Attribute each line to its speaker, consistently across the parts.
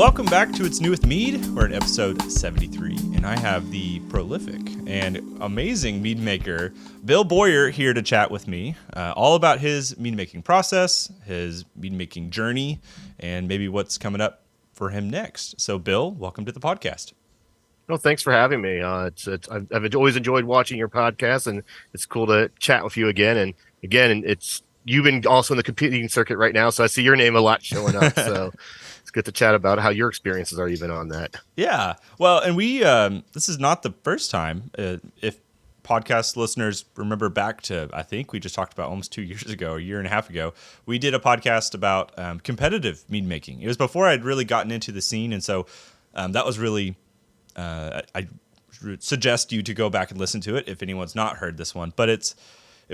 Speaker 1: Welcome back to It's New with Mead. We're in episode 73, and I have the prolific and amazing mead maker, Bill Boyer, here to chat with me, all about his mead making process, his mead making journey, and maybe what's coming up for him next. So, Bill, welcome to the podcast.
Speaker 2: Well, thanks for having me. I've always enjoyed watching your podcast, and it's cool to chat with you again. And again, you've been also in the competing circuit right now, so I see your name a lot showing up. So it's good to chat about how your experiences are even on that.
Speaker 1: Yeah, well, and we this is not the first time. If podcast listeners remember back to, I think we just talked about almost 2 years ago, a year and a half ago, we did a podcast about competitive mead making. It was before I'd really gotten into the scene, and so that was really. I suggest you to go back and listen to it if anyone's not heard this one. But it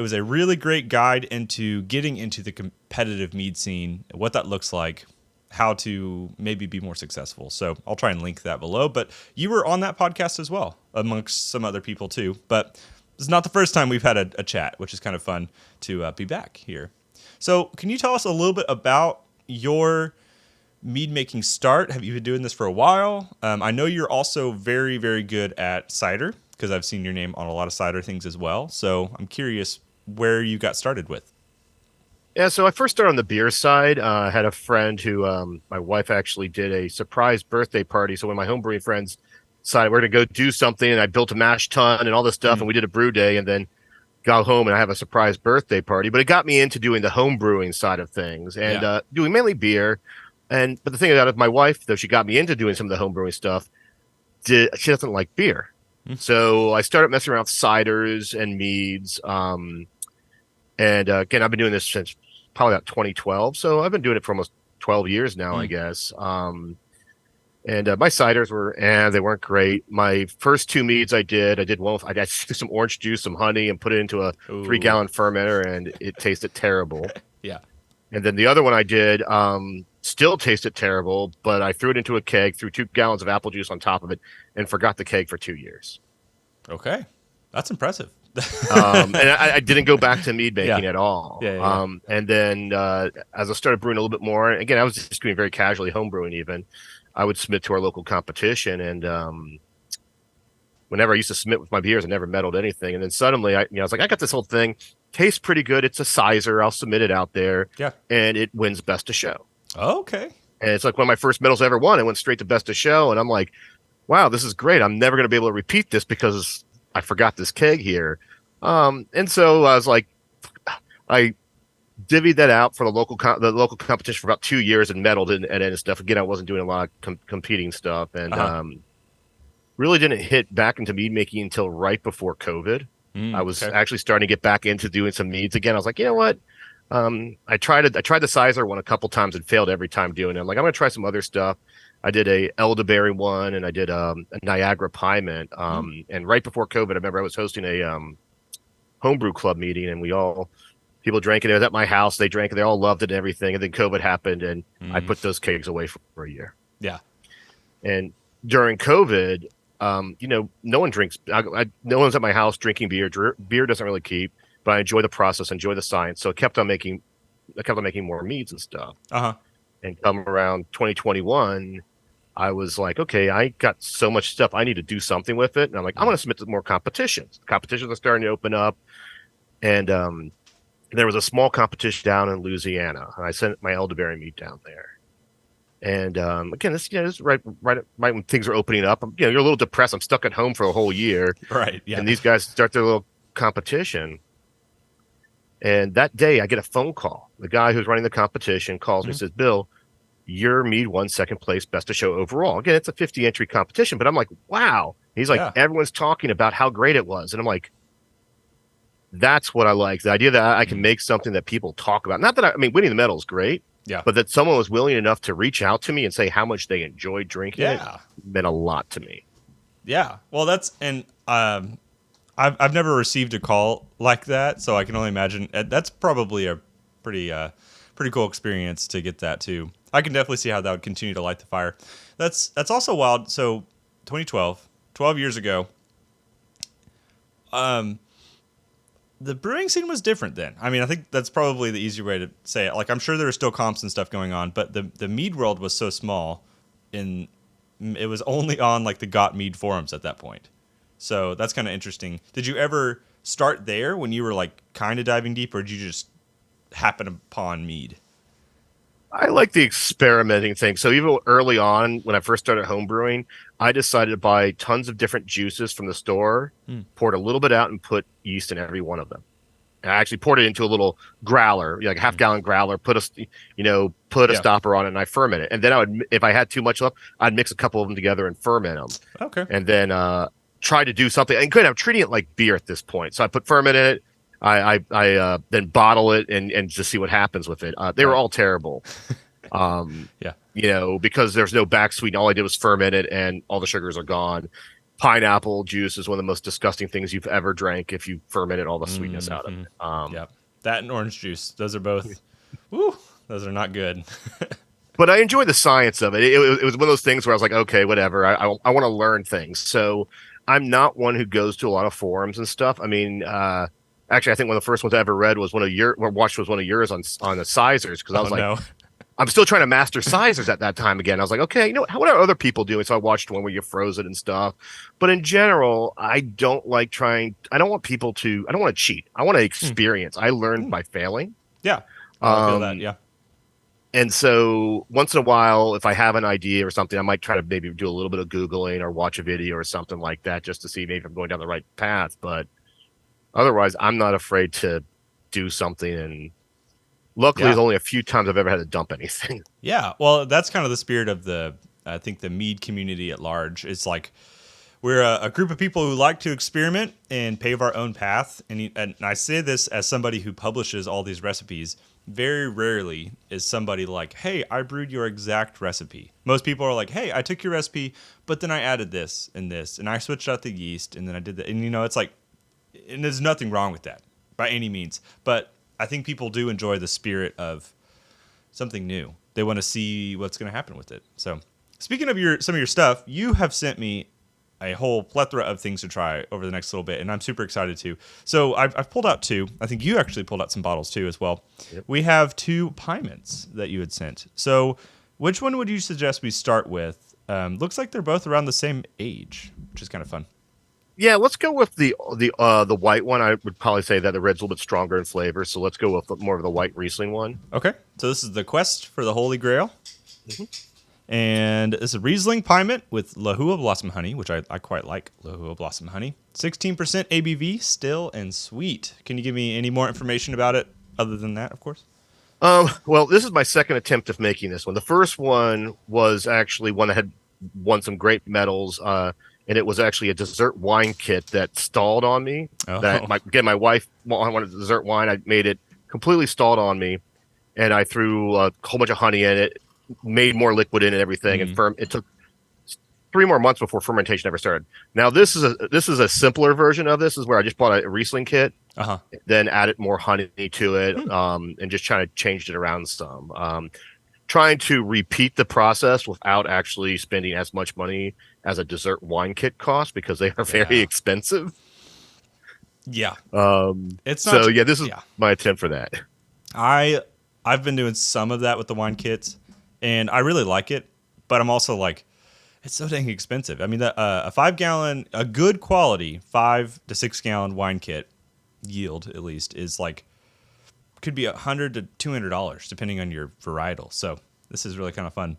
Speaker 1: was a really great guide into getting into the competitive mead scene, what that looks like, how to maybe be more successful. So I'll try and link that below. But you were on that podcast as well, amongst some other people too. But it's not the first time we've had a chat, which is kind of fun to be back here. So can you tell us a little bit about your mead making start? Have you been doing this for a while? I know you're also very, very good at cider because I've seen your name on a lot of cider things as well. So I'm curious where you got started with.
Speaker 2: Yeah, so I first started on the beer side. I had a friend who my wife actually did a surprise birthday party. So when my homebrewing friends decided we're going to go do something, and I built a mash tun and all this stuff, and we did a brew day, and then got home and I have a surprise birthday party. But it got me into doing the home brewing side of things and doing mainly beer. But the thing about it, my wife, though she got me into doing some of the homebrewing stuff, she doesn't like beer. So I started messing around with ciders and meads. Again, I've been doing this since probably about 2012. So I've been doing it for almost 12 years now, I guess. My ciders they weren't great. My first two meads I did one with, I got some orange juice, some honey, and put it into a 3-gallon fermenter, and it tasted terrible.
Speaker 1: Yeah.
Speaker 2: And then the other one I did, still tasted terrible, but I threw it into a keg, threw 2 gallons of apple juice on top of it, and forgot the keg for 2 years.
Speaker 1: Okay. That's impressive.
Speaker 2: And I didn't go back to mead making at all. And then as I started brewing a little bit more, again, I was just doing very casually home brewing even, I would submit to our local competition. And whenever I used to submit with my beers, I never medaled anything. And then suddenly I was like, I got this whole thing. Tastes pretty good. It's a sizer. I'll submit it out there.
Speaker 1: Yeah.
Speaker 2: And it wins best of show.
Speaker 1: Okay.
Speaker 2: And it's like one of my first medals I ever won. I went straight to best of show, and I'm like, wow, this is great. I'm never going to be able to repeat this because I forgot this keg here. And so I was like, I divvied that out for the local competition for about 2 years and medaled and stuff. Again, I wasn't doing a lot of competing stuff, and really didn't hit back into mead making until right before COVID. I was actually starting to get back into doing some meads again. I was like, you know what? I tried the sizer one a couple times and failed every time doing it. I'm like, I'm going to try some other stuff. I did a elderberry one, and I did a Niagara pie mint. And right before COVID, I remember I was hosting a homebrew club meeting, and people drank it. It was at my house. They drank it. They all loved it and everything. And then COVID happened, and I put those kegs away for a year.
Speaker 1: Yeah.
Speaker 2: And during COVID, no one drinks. No one's at my house drinking beer. Beer doesn't really keep. But I enjoy the process, enjoy the science. So I kept on making more meads and stuff. And come around 2021, I was like, okay, I got so much stuff. I need to do something with it. And I'm like, I'm going to submit to more competitions. Competitions are starting to open up. And there was a small competition down in Louisiana. And I sent my elderberry mead down there. And again, this is right when things are opening up. You're a little depressed. I'm stuck at home for a whole year.
Speaker 1: Right. Yeah.
Speaker 2: And these guys start their little competition. And that day I get a phone call. The guy who's running the competition calls me and says, Bill, your mead won second place, best of show overall. Again, it's a 50 entry competition, but I'm like, wow. He's like, everyone's talking about how great it was. And I'm like, that's what I like. The idea that I can make something that people talk about. Not that winning the medal is great.
Speaker 1: Yeah.
Speaker 2: But that someone was willing enough to reach out to me and say how much they enjoyed drinking it meant a lot to me.
Speaker 1: Yeah. Well, I've never received a call like that, so I can only imagine that's probably a pretty cool experience to get that too. I can definitely see how that would continue to light the fire. That's also wild. So 2012, 12 years ago, the brewing scene was different then. I mean, I think that's probably the easier way to say it. Like, I'm sure there are still comps and stuff going on, but the mead world was so small. in it was only on like the Got Mead forums at that point. So that's kind of interesting. Did you ever start there when you were like kind of diving deep, or did you just happen upon Mead?
Speaker 2: I like the experimenting thing. So even early on, when I first started homebrewing, I decided to buy tons of different juices from the store, poured a little bit out, and put yeast in every one of them. And I actually poured it into a little growler, like a half-gallon growler. Put a stopper on it, and I ferment it. And then I would, if I had too much left, I'd mix a couple of them together and ferment them.
Speaker 1: Okay.
Speaker 2: And then try to do something. And good, I'm treating it like beer at this point. So I put ferment in it. I then bottle it and just see what happens with it. They were all terrible. Because there's no back sweet. All I did was ferment it and all the sugars are gone. Pineapple juice is one of the most disgusting things you've ever drank if you fermented all the sweetness out of it.
Speaker 1: That and orange juice. Those are both, those are not good.
Speaker 2: But I enjoy the science of it. It was one of those things where I was like, okay, whatever. I want to learn things. So I'm not one who goes to a lot of forums and stuff. I mean, actually, I think one of the first ones I ever read was one of yours on the sizers, because I was
Speaker 1: no.
Speaker 2: I'm still trying to master sizers at that time again. I was like, okay, what are other people doing? So I watched one where you froze it and stuff. But in general, I don't want to cheat. I want to experience. I learned by failing.
Speaker 1: Yeah. I feel that. Yeah.
Speaker 2: And so once in a while, if I have an idea or something, I might try to maybe do a little bit of Googling or watch a video or something like that just to see maybe if I'm going down the right path. But otherwise, I'm not afraid to do something. And luckily, there's only a few times I've ever had to dump anything.
Speaker 1: Yeah. Well, that's kind of the spirit of the Mead community at large. It's like we're a group of people who like to experiment and pave our own path. And I say this as somebody who publishes all these recipes. Very rarely is somebody like, hey, I brewed your exact recipe. Most people are like, hey, I took your recipe, but then I added this, and I switched out the yeast, and then I did that. And, it's like, and there's nothing wrong with that by any means. But I think people do enjoy the spirit of something new. They want to see what's going to happen with it. So speaking of some of your stuff, you have sent me a whole plethora of things to try over the next little bit, and I'm super excited too. So I've pulled out two. I think you actually pulled out some bottles too as well. Yep. We have 2 pie mints that you had sent. So which one would you suggest we start with? Looks like they're both around the same age, which is kind of fun.
Speaker 2: Yeah, let's go with the white one. I would probably say that the red's a little bit stronger in flavor, so let's go with more of the white Riesling one.
Speaker 1: Okay, so this is the Quest for the Holy Grail.
Speaker 2: Mm-hmm.
Speaker 1: And it's a Riesling pie mint with Lahua Blossom honey, which I quite like, Lahua Blossom honey. 16% ABV, still and sweet. Can you give me any more information about it other than that, of course?
Speaker 2: Well, this is my second attempt of making this one. The first one was actually one that had won some great medals, and it was actually a dessert wine kit that stalled on me.
Speaker 1: Oh.
Speaker 2: My wife wanted dessert wine. I made it completely stalled on me, and I threw a whole bunch of honey in it, made more liquid in it, everything, and it took 3 more months before fermentation ever started. Now this is a simpler version of this. Is where I just bought a Riesling kit, then added more honey to it, and just trying to change it around some. Trying to repeat the process without actually spending as much money as a dessert wine kit costs, because they are very expensive.
Speaker 1: Yeah.
Speaker 2: This is my attempt for that.
Speaker 1: I've been doing some of that with the wine kits, and I really like it, but I'm also like, it's so dang expensive. I mean, a 5-gallon, a good quality 5 to 6 gallon wine kit yield, at least, is like, could be $100 to $200 depending on your varietal. So this is really kind of fun.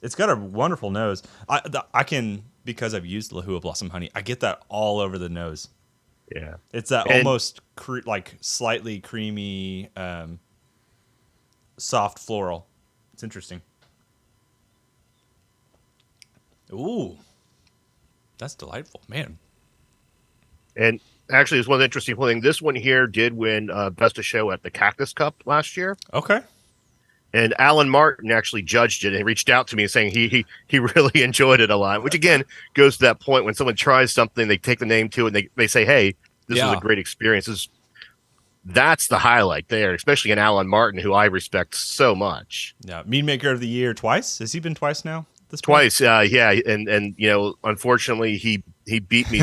Speaker 1: It's got a wonderful nose. I can, because I've used Lahua Blossom honey, I get that all over the nose.
Speaker 2: Yeah,
Speaker 1: it's that almost like slightly creamy, soft floral. It's interesting. Ooh, that's delightful, man.
Speaker 2: And actually, it's one of the interesting things. This one here did win Best of Show at the Cactus Cup last year.
Speaker 1: Okay. And
Speaker 2: Alan Martin actually judged it and reached out to me saying he really enjoyed it a lot, which again goes to that point when someone tries something, they take the name to it, and they say, hey, this is a great experience. That's the highlight there, especially in Alan Martin, who I respect so much.
Speaker 1: Yeah, Mead Maker of the Year twice. Has he been twice now?
Speaker 2: Twice, yeah, and unfortunately he beat me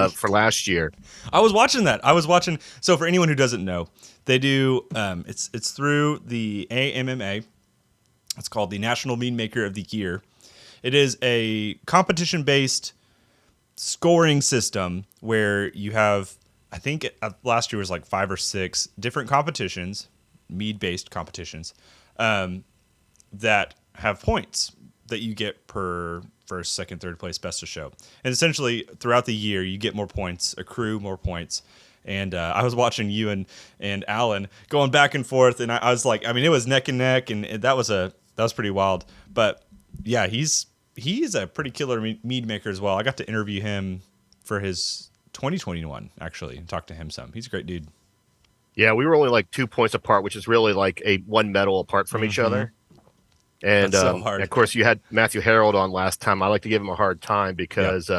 Speaker 2: for last year.
Speaker 1: I was watching that. So for anyone who doesn't know, they do it's through the AMMA. It's called the National Mead Maker of the Year, It is a competition-based scoring system where you have, I think last year was like 5 or 6 different competitions, mead-based competitions, that have points that you get per first, second, third place, best of show. And essentially, throughout the year, you get more points, accrue more points. And I was watching you and Alan going back and forth, and I was like, I mean, it was neck and neck, and that was pretty wild. But yeah, he's a pretty killer mead maker as well. I got to interview him for his 2021 actually, and talk to him some. He's a great dude.
Speaker 2: Yeah, we were only like 2 points apart, which is really like a one medal apart from each other. And
Speaker 1: That's so hard.
Speaker 2: of course, you had Matthew Harold on last time. I like to give him a hard time because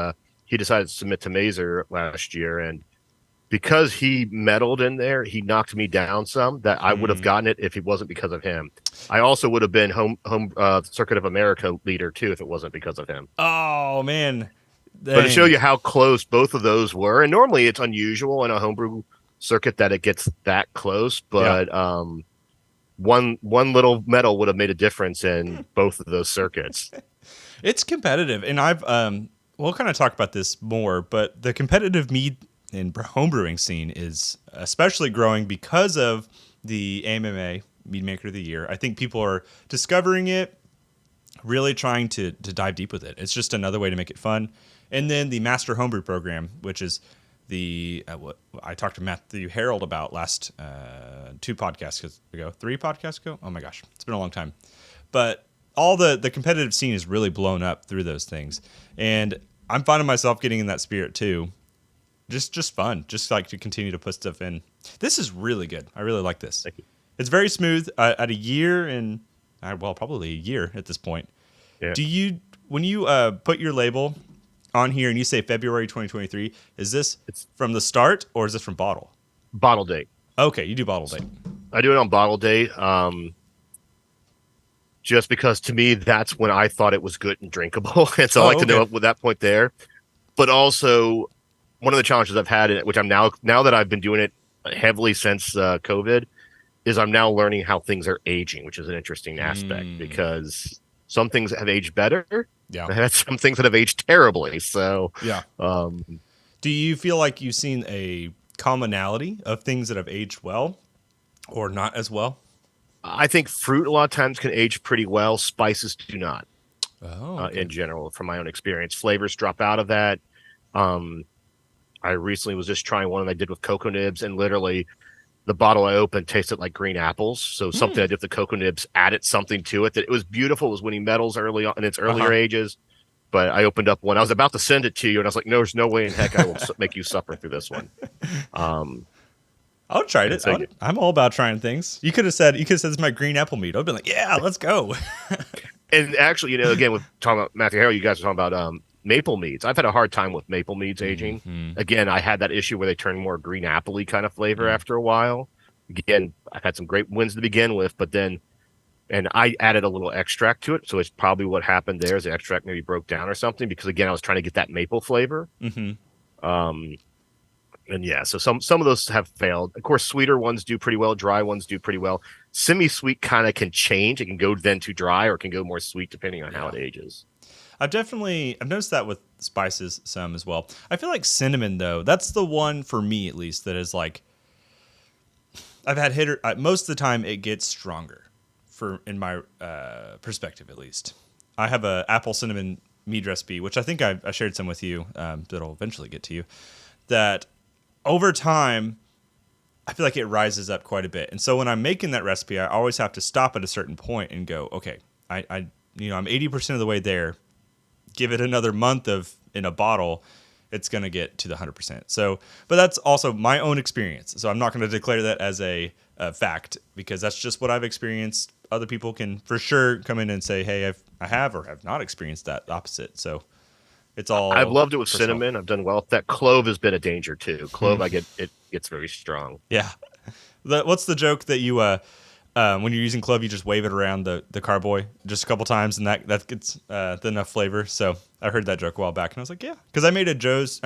Speaker 2: he decided to submit to Mazer last year, and because he medaled in there, he knocked me down some that I would have gotten it if it wasn't because of him. I also would have been home Circuit of America leader too if it wasn't because of him.
Speaker 1: Oh man. Dang.
Speaker 2: But to show you how close both of those were, and normally it's unusual in a homebrew circuit that it gets that close, but one little medal would have made a difference in both of those circuits.
Speaker 1: It's competitive, and we'll kind of talk about this more, but the competitive mead and homebrewing scene is especially growing because of the AMMA Mead Maker of the Year. I think people are discovering it, really trying to dive deep with it. It's just another way to make it fun. And then the Master Homebrew Program, which is what I talked to Matthew Harold about last 3 podcasts ago. Oh my gosh, it's been a long time. But all the competitive scene is really blown up through those things. And I'm finding myself getting in that spirit too. Just fun. Just like to continue to put stuff in. This is really good. I really like this.
Speaker 2: Thank you.
Speaker 1: It's very smooth. At a year and probably a year at this point.
Speaker 2: Yeah.
Speaker 1: Do you, when you put your label on here and you say February 2023, is this from the start or is this from bottle?
Speaker 2: Bottle date.
Speaker 1: Okay, you do bottle date.
Speaker 2: I do it on bottle date. Just because to me that's when I thought it was good and drinkable, and so I like to know up with that point there. But also, one of the challenges I've had, which I'm now that I've been doing it heavily since COVID, is I'm now learning how things are aging, which is an interesting aspect because some things have aged better.
Speaker 1: Yeah.
Speaker 2: And some things that have aged terribly. So
Speaker 1: yeah. Do you feel like you've seen a commonality of things that have aged well or not as well?
Speaker 2: I think fruit a lot of times can age pretty well. Spices do not.
Speaker 1: Okay.
Speaker 2: In general, from my own experience, flavors drop out of that. I recently was just trying one that I did with cocoa nibs, and literally the bottle I opened tasted like green apples. So something I did with the cocoa nibs added something to it that it was beautiful. It was winning medals early on in its earlier ages. But I opened up one. I was about to send it to you, and I was like, "No, there's no way in heck I will make you suffer through this one."
Speaker 1: I'll try it. I'm all about trying things. You could have said this is my green apple mead. I've been like, yeah, let's go.
Speaker 2: And actually, again, with talking about Matthew Harrell, you guys are talking about maple meads. I've had a hard time with maple meads aging. Mm-hmm. Again, I had that issue where they turn more green apple-y kind of flavor after a while. Again, I've had some great wins to begin with, but then, and I added a little extract to it, so it's probably what happened there is the extract maybe broke down or something, because again, I was trying to get that maple flavor. Mm-hmm. And yeah, so some of those have failed. Of course, sweeter ones do pretty well. Dry ones do pretty well. Semi-sweet kind of can change. It can go then to dry, or it can go more sweet depending on how it ages.
Speaker 1: I've noticed that with spices some as well. I feel like cinnamon though, that's the one for me at least that is like, I've had most of the time it gets stronger in my perspective at least. I have a apple cinnamon mead recipe, which I think I shared some with you that'll eventually get to you, that over time, I feel like it rises up quite a bit. And so when I'm making that recipe, I always have to stop at a certain point and go, okay, I'm 80% of the way there. Give it another month in a bottle, it's going to get to the 100%. So, but that's also my own experience. So I'm not going to declare that as a fact, because that's just what I've experienced. Other people can for sure come in and say, hey, I have or have not experienced that opposite. So it's all.
Speaker 2: I've loved it with cinnamon. I've done well with that. Clove has been a danger too. Clove, it gets very strong.
Speaker 1: Yeah. What's the joke that you when you're using clove, you just wave it around the carboy just a couple times, and that gets enough flavor. So I heard that joke a while back, and I was like, yeah, because I made a Joe's.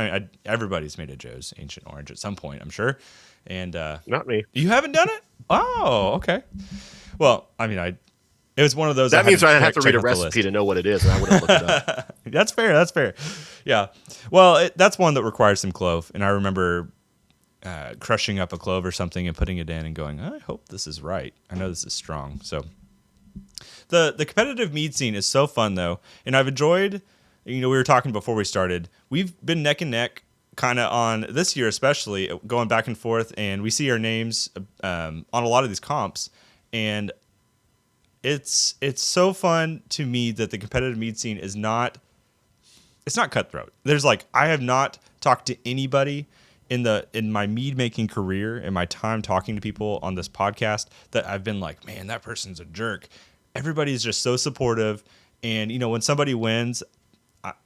Speaker 1: Everybody's made a Joe's Ancient Orange at some point, I'm sure. And
Speaker 2: not me.
Speaker 1: You haven't done it? Oh, okay. Well, I mean, It was one of those.
Speaker 2: That means I'd have to read
Speaker 1: check
Speaker 2: a
Speaker 1: off the
Speaker 2: recipe
Speaker 1: list.
Speaker 2: to know what it is, and I wouldn't look it up.
Speaker 1: That's fair. That's fair. Yeah. Well, that's one that requires some clove, and I remember crushing up a clove or something and putting it in and going, I hope this is right. I know this is strong. So the competitive mead scene is so fun though, and I've enjoyed. We were talking before we started. We've been neck and neck, kind of on this year especially, going back and forth, and we see our names on a lot of these comps, and it's so fun to me that the competitive mead scene is not. It's not cutthroat. There's I have not talked to anybody in my mead making career, in my time talking to people on this podcast, that I've been like, man, that person's a jerk. Everybody's just so supportive, and when somebody wins,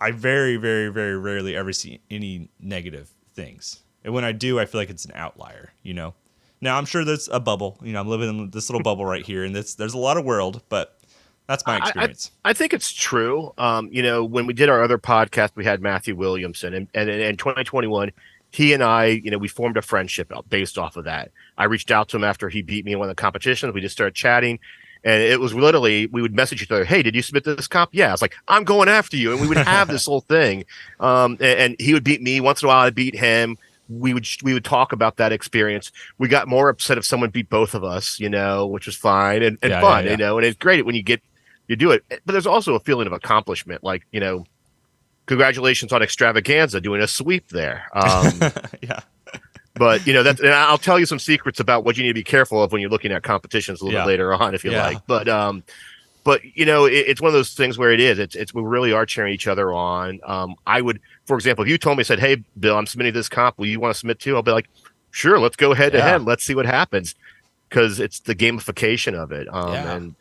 Speaker 1: I very, very, very rarely ever see any negative things, and when I do, I feel like it's an outlier. Now I'm sure there's a bubble. I'm living in this little bubble right here, and there's a lot of world, but that's my experience.
Speaker 2: I think it's true. When we did our other podcast, we had Matthew Williamson, and in 2021, he and I, we formed a friendship based off of that. I reached out to him after he beat me in one of the competitions. We just started chatting, and it was literally, we would message each other, hey, did you submit this comp? Yeah. I was like, I'm going after you. And we would have this whole thing. And he would beat me. Once in a while, I'd beat him. We would talk about that experience. We got more upset if someone beat both of us, which was fine and fun, and it's great when you do it. But there's also a feeling of accomplishment, congratulations on Extravaganza doing a sweep there.
Speaker 1: Yeah.
Speaker 2: But and I'll tell you some secrets about what you need to be careful of when you're looking at competitions a little bit later on, if you like. But it's one of those things where it's we really are cheering each other on. I would, for example, if you told me, said, hey, Bill, I'm submitting this comp, will you want to submit too? I'll be like, sure, let's go head to head. Let's see what happens, because it's the gamification of it. And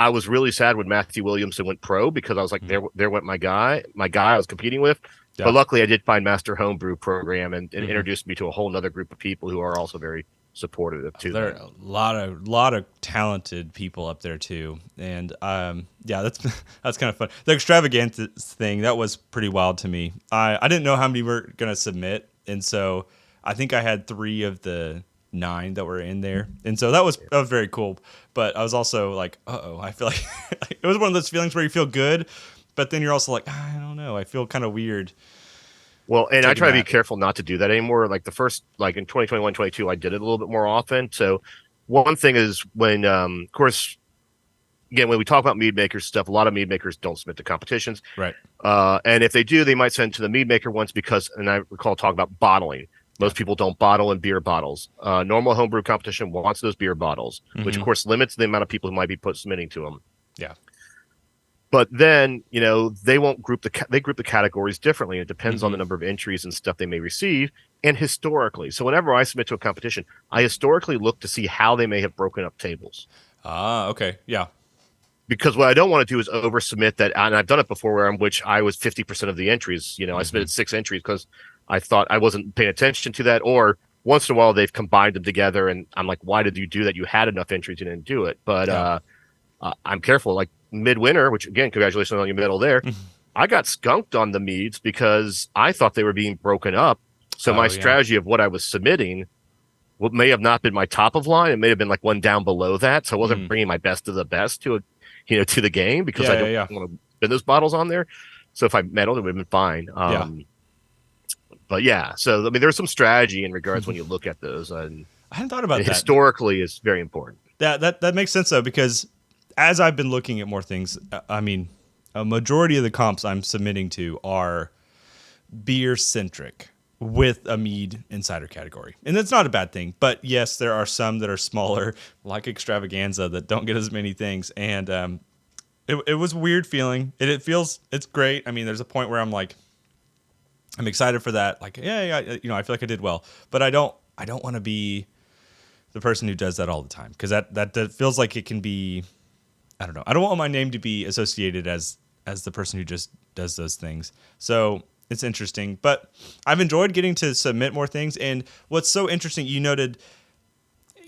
Speaker 2: I was really sad when Matthew Williamson went pro, because I was like, there went my guy I was competing with. Yeah. But luckily I did find Master Homebrew program and introduced me to a whole nother group of people who are also very supportive too.
Speaker 1: There are a lot of talented people up there too. And that's kind of fun. The Extravaganza thing, that was pretty wild to me. I didn't know how many were going to submit. And so I think I had 3 of the 9 that were in there, and so that was very cool. But I was also like, I feel like it was one of those feelings where you feel good, but then you're also like, I don't know, I feel kind of weird.
Speaker 2: Well, and I try to be careful not to do that anymore. Like the first, in 2021, 22, I did it a little bit more often. So one thing is when, of course, again, when we talk about mead makers stuff, a lot of mead makers don't submit to competitions,
Speaker 1: right?
Speaker 2: And if they do, they might send to the mead maker ones, because, and I recall talking about bottling. Most people don't bottle in beer bottles. Normal homebrew competition wants those beer bottles, which of course limits the amount of people who might be submitting to them.
Speaker 1: Yeah.
Speaker 2: But then, they won't group they group the categories differently. It depends on the number of entries and stuff they may receive, and historically. So whenever I submit to a competition, I historically look to see how they may have broken up tables.
Speaker 1: Okay. Yeah.
Speaker 2: Because what I don't want to do is oversubmit that, and I've done it before, where in which I was 50% of the entries. I submitted 6 entries because I thought I wasn't paying attention to that, or once in a while they've combined them together, and I'm like, why did you do that? You had enough entries, you didn't do it. But I'm careful. Like midwinter, which again, congratulations on your medal there. I got skunked on the meads because I thought they were being broken up. So my strategy of what I was submitting, what may have not been my top of line, it may have been like one down below that. So I wasn't bringing my best of the best to to the game, because I don't want to spin those bottles on there. So if I medaled, it would have been fine. But so I mean, there's some strategy in regards when you look at those, and
Speaker 1: I hadn't thought about that.
Speaker 2: Historically, is very important.
Speaker 1: That makes sense though, because as I've been looking at more things, I mean, a majority of the comps I'm submitting to are beer centric with a mead and cider category, and that's not a bad thing. But yes, there are some that are smaller, like Extravaganza, that don't get as many things, and it was a weird feeling. It's great. I mean, there's a point where I'm like, I'm excited for that. Like, I feel like I did well, but I don't want to be the person who does that all the time, because that feels like it can be, I don't know. I don't want my name to be associated as the person who just does those things. So it's interesting, but I've enjoyed getting to submit more things. And what's so interesting, you noted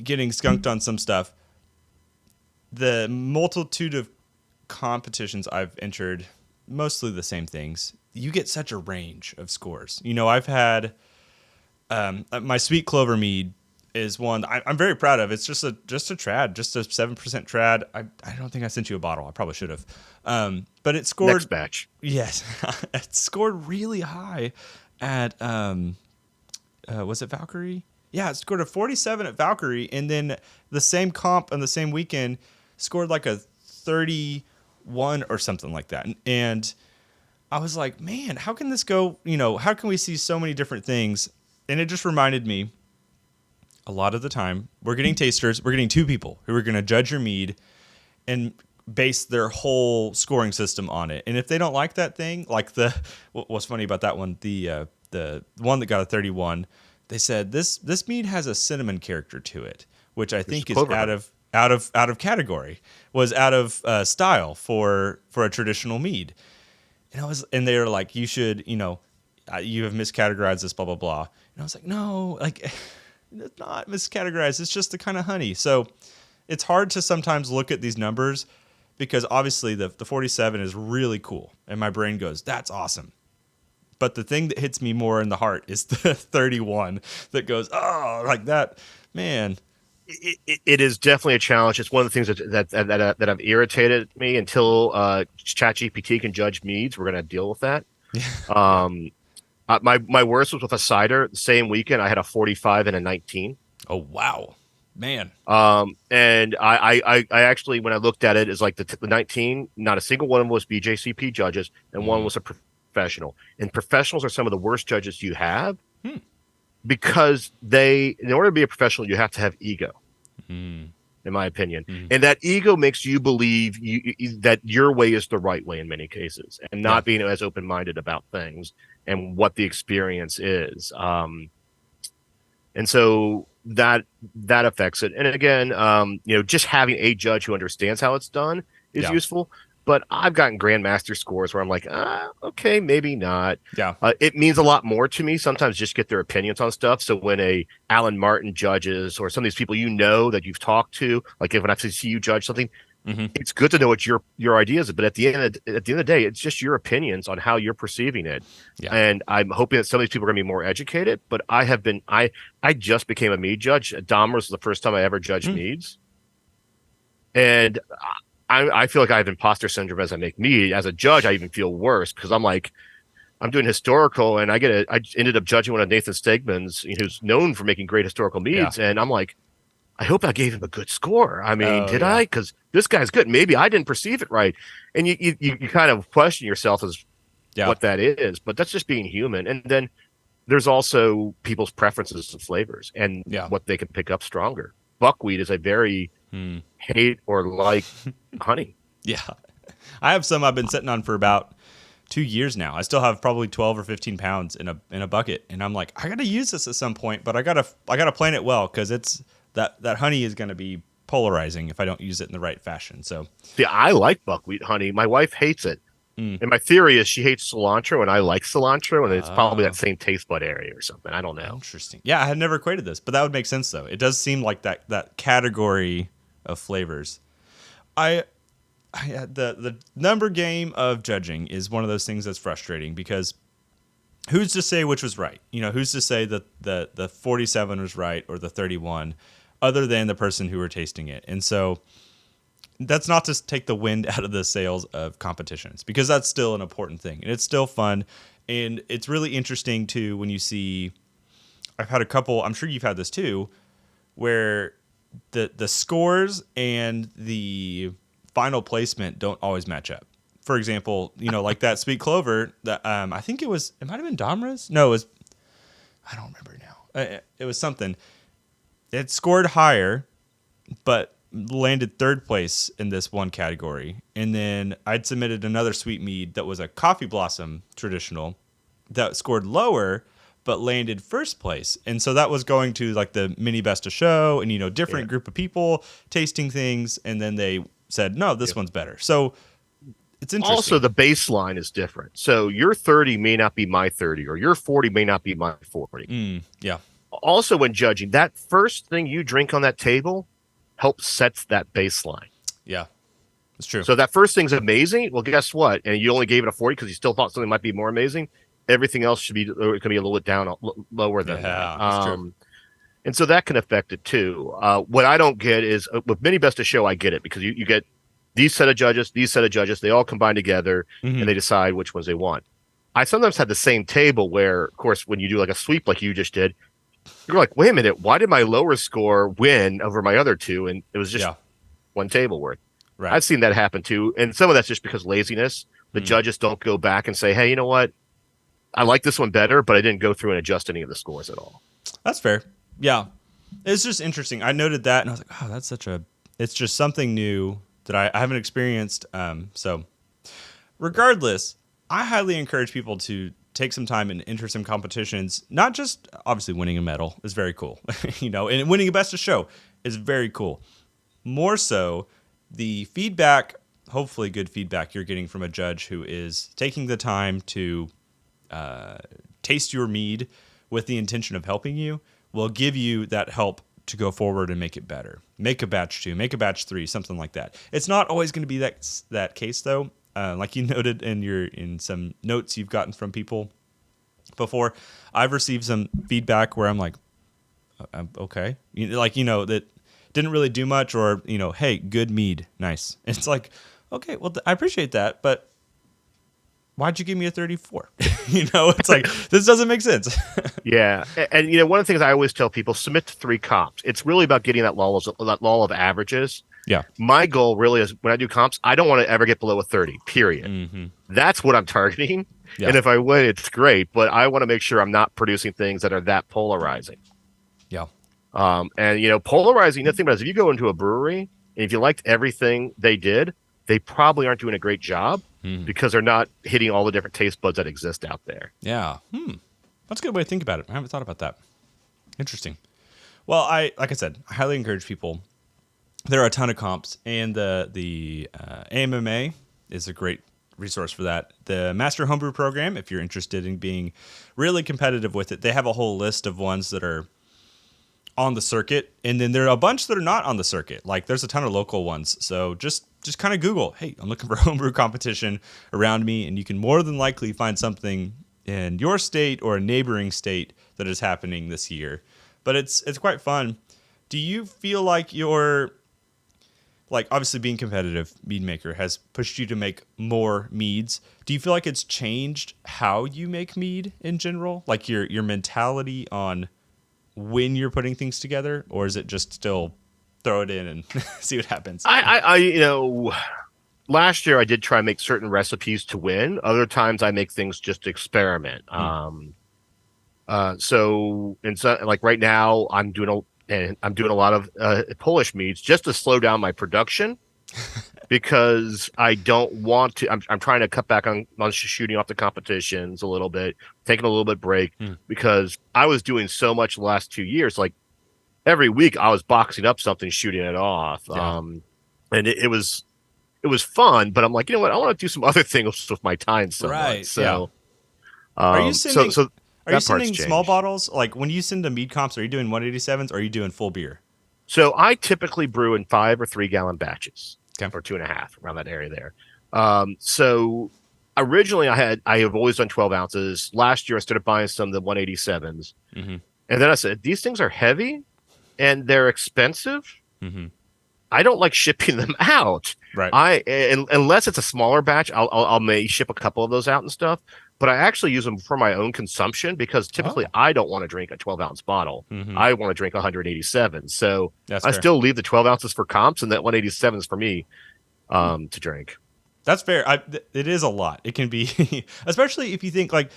Speaker 1: getting skunked on some stuff. The multitude of competitions I've entered, mostly the same things. You get such a range of scores. I've had my sweet clover mead is one I'm very proud of. It's just a trad, just a 7% trad. I don't think I sent you a bottle. I probably should have. But it scored
Speaker 2: Next batch.
Speaker 1: Yes, it scored really high at was it Valkyrie? Yeah, it scored a 47 at Valkyrie, and then the same comp on the same weekend scored like a 31 or something like that. And I was like, man, how can this go? How can we see so many different things? And it just reminded me, a lot of the time, we're getting tasters, we're getting two people who are going to judge your mead and base their whole scoring system on it. And if they don't like that thing, like what's funny about that one, the one that got a 31, they said this mead has a cinnamon character to it, which I think is out of category, was out of style for a traditional mead. And they were like, you should, you have miscategorized this, blah blah blah. And I was like, no, like it's not miscategorized. It's just the kind of honey. So it's hard to sometimes look at these numbers because obviously the 47 is really cool, and my brain goes, that's awesome. But the thing that hits me more in the heart is the 31 that goes, oh, like that, man.
Speaker 2: It is definitely a challenge. It's one of the things that have irritated me until ChatGPT can judge meads. We're going to deal with that. My worst was with a cider. The same weekend, I had a 45 and a 19.
Speaker 1: Oh, wow. Man.
Speaker 2: And I actually, when I looked at it, is like the 19, not a single one of them was BJCP judges, and one was a professional. And professionals are some of the worst judges you have because in order to be a professional, you have to have ego, in my opinion. And that ego makes you believe that your way is the right way in many cases, and not being as open-minded about things and what the experience is. And so that affects it. And again, just having a judge who understands how it's done is useful. But I've gotten grandmaster scores where I'm like, okay, maybe not.
Speaker 1: Yeah.
Speaker 2: It means a lot more to me sometimes just get their opinions on stuff. So when a Alan Martin judges, or some of these people that you've talked to, like if when I see you judge something, it's good to know what your ideas are. But at the end of the day, it's just your opinions on how you're perceiving it. Yeah. And I'm hoping that some of these people are going to be more educated. But I just became a mead judge. Dahmer was the first time I ever judged meads. And I feel like I have imposter syndrome as I make mead. As a judge, I even feel worse because I'm like, I'm doing historical, and I ended up judging one of Nathan Stegman's, who's known for making great historical meads, and I'm like, I hope I gave him a good score. I mean, did I? Because this guy's good. Maybe I didn't perceive it right, and you kind of question yourself as what that is, but that's just being human. And then there's also people's preferences of flavors and what they can pick up stronger. Buckwheat is a very hate or like honey.
Speaker 1: Yeah. I have some I've been sitting on for about 2 years now. I still have probably 12 or 15 pounds in a bucket, and I'm like, I got to use this at some point, but I got to plan it well because it's that honey is going to be polarizing if I don't use it in the right fashion. So
Speaker 2: I like buckwheat honey. My wife hates it. And my theory is she hates cilantro, and I like cilantro, and it's probably that same taste bud area or something. I don't know.
Speaker 1: Interesting. Yeah, I had never equated this, but that would make sense though. It does seem like that category of flavors. The number game of judging is one of those things that's frustrating because who's to say which was right? Who's to say that the 47 was right or the 31 other than the person who were tasting it? And so that's not to take the wind out of the sails of competitions because that's still an important thing and it's still fun. And it's really interesting too when you see, I've had a couple, I'm sure you've had this too, where the scores and the final placement don't always match up. For example, like that sweet clover that I think it might have been Dahmer's. No, I don't remember now. It was something. It scored higher, but landed third place in this one category. And then I'd submitted another sweet mead that was a coffee blossom traditional that scored lower, but landed first place. And so that was going to like the mini best of show and, different group of people tasting things. And then they said, no, this one's better. So it's interesting.
Speaker 2: Also, the baseline is different. So your 30 may not be my 30 or your 40 may not be my 40.
Speaker 1: Yeah.
Speaker 2: Also, when judging, that first thing you drink on that table helps sets that baseline.
Speaker 1: Yeah, it's true.
Speaker 2: So that first thing's amazing. Well, guess what? And you only gave it a 40 because you still thought something might be more amazing. Everything else should be a little bit lower than that.
Speaker 1: That's true.
Speaker 2: And so that can affect it too. What I don't get is with mini best of show, I get it because you get these set of judges, they all combine together and
Speaker 1: Hmm.
Speaker 2: they decide which ones they want. I sometimes had the same table where, of course, when you do like a sweep like you just did, you're like, wait a minute, why did my lower score win over my other two? And it was just
Speaker 1: Yeah.
Speaker 2: one table worth.
Speaker 1: Right.
Speaker 2: I've seen that happen too. And some of that's just because laziness. The
Speaker 1: Mm.
Speaker 2: judges don't go back and say, hey, you know what? I like this one better, but I didn't go through and adjust any of the scores at all.
Speaker 1: That's fair. Yeah. It's just interesting. I noted that and I was like, oh, that's it's just something new that I haven't experienced. So regardless, I highly encourage people to take some time and enter some competitions. Not just obviously winning a medal is very cool, and winning a best of show is very cool. More so, the feedback, hopefully good feedback you're getting from a judge who is taking the time to taste your mead with the intention of helping you will give you that help to go forward and make it better. Make a batch 2, make a batch 3, something like that. It's not always going to be that case though. Like you noted in some notes you've gotten from people before, I've received some feedback where I'm like, okay, that didn't really do much, or hey, good mead, nice. It's like, okay, well, I appreciate that, but why'd you give me a 34? It's like, this doesn't make sense.
Speaker 2: Yeah, and one of the things I always tell people: submit to 3 comps. It's really about getting that lull of averages.
Speaker 1: Yeah.
Speaker 2: My goal really is when I do comps, I don't want to ever get below a 30. Period.
Speaker 1: Mm-hmm.
Speaker 2: That's what I'm targeting.
Speaker 1: Yeah.
Speaker 2: And if I win, it's great. But I want to make sure I'm not producing things that are that polarizing.
Speaker 1: Yeah.
Speaker 2: And polarizing. The thing about it is, if you go into a brewery and if you liked everything they did, they probably aren't doing a great job because they're not hitting all the different taste buds that exist out there.
Speaker 1: Yeah. That's a good way to think about it. I haven't thought about that. Interesting. Well, like I said, I highly encourage people. There are a ton of comps, and the AMMA is a great resource for that. The Master Homebrew Program, if you're interested in being really competitive with it, they have a whole list of ones that are on the circuit, and then there are a bunch that are not on the circuit. Like there's a ton of local ones. So just kind of Google, hey, I'm looking for homebrew competition around me, and you can more than likely find something in your state or a neighboring state that is happening this year. But it's quite fun. Do you feel like obviously being competitive, Mead Maker has pushed you to make more meads. Do you feel like it's changed how you make mead in general? Like your mentality on when you're putting things together, or is it just still throw it in and see what happens?
Speaker 2: Last year I did try and make certain recipes to win. Other times I make things just to experiment. So like right now I'm doing a lot of Polish meads just to slow down my production because I don't want to. I'm trying to cut back on shooting off the competitions a little bit, taking a little bit break because I was doing so much the last 2 years. Like every week I was boxing up something, shooting it off, and it was fun. But I'm like, you know what? I want to do some other things with my time.
Speaker 1: Right.
Speaker 2: So,
Speaker 1: Are you sending? Are you sending
Speaker 2: changed.
Speaker 1: small bottles? Like when you send to mead comps, are you doing 187s or are you doing full beer?
Speaker 2: So I typically brew in 5 or 3 gallon batches,
Speaker 1: Okay.
Speaker 2: or 2.5 around that area there. So originally I have always done 12 ounces. Last year I started buying some of the 187s, and then I said these things are heavy and they're expensive. I don't like shipping them out.
Speaker 1: Right.
Speaker 2: Unless it's a smaller batch, I'll may ship a couple of those out and stuff. But I actually use them for my own consumption because typically I don't want to drink a 12-ounce bottle. I want to drink 187. So
Speaker 1: That's
Speaker 2: I
Speaker 1: fair.
Speaker 2: still leave the 12 ounces for comps, and that 187 is for me to drink.
Speaker 1: That's fair. It is a lot. It can be, especially if you think like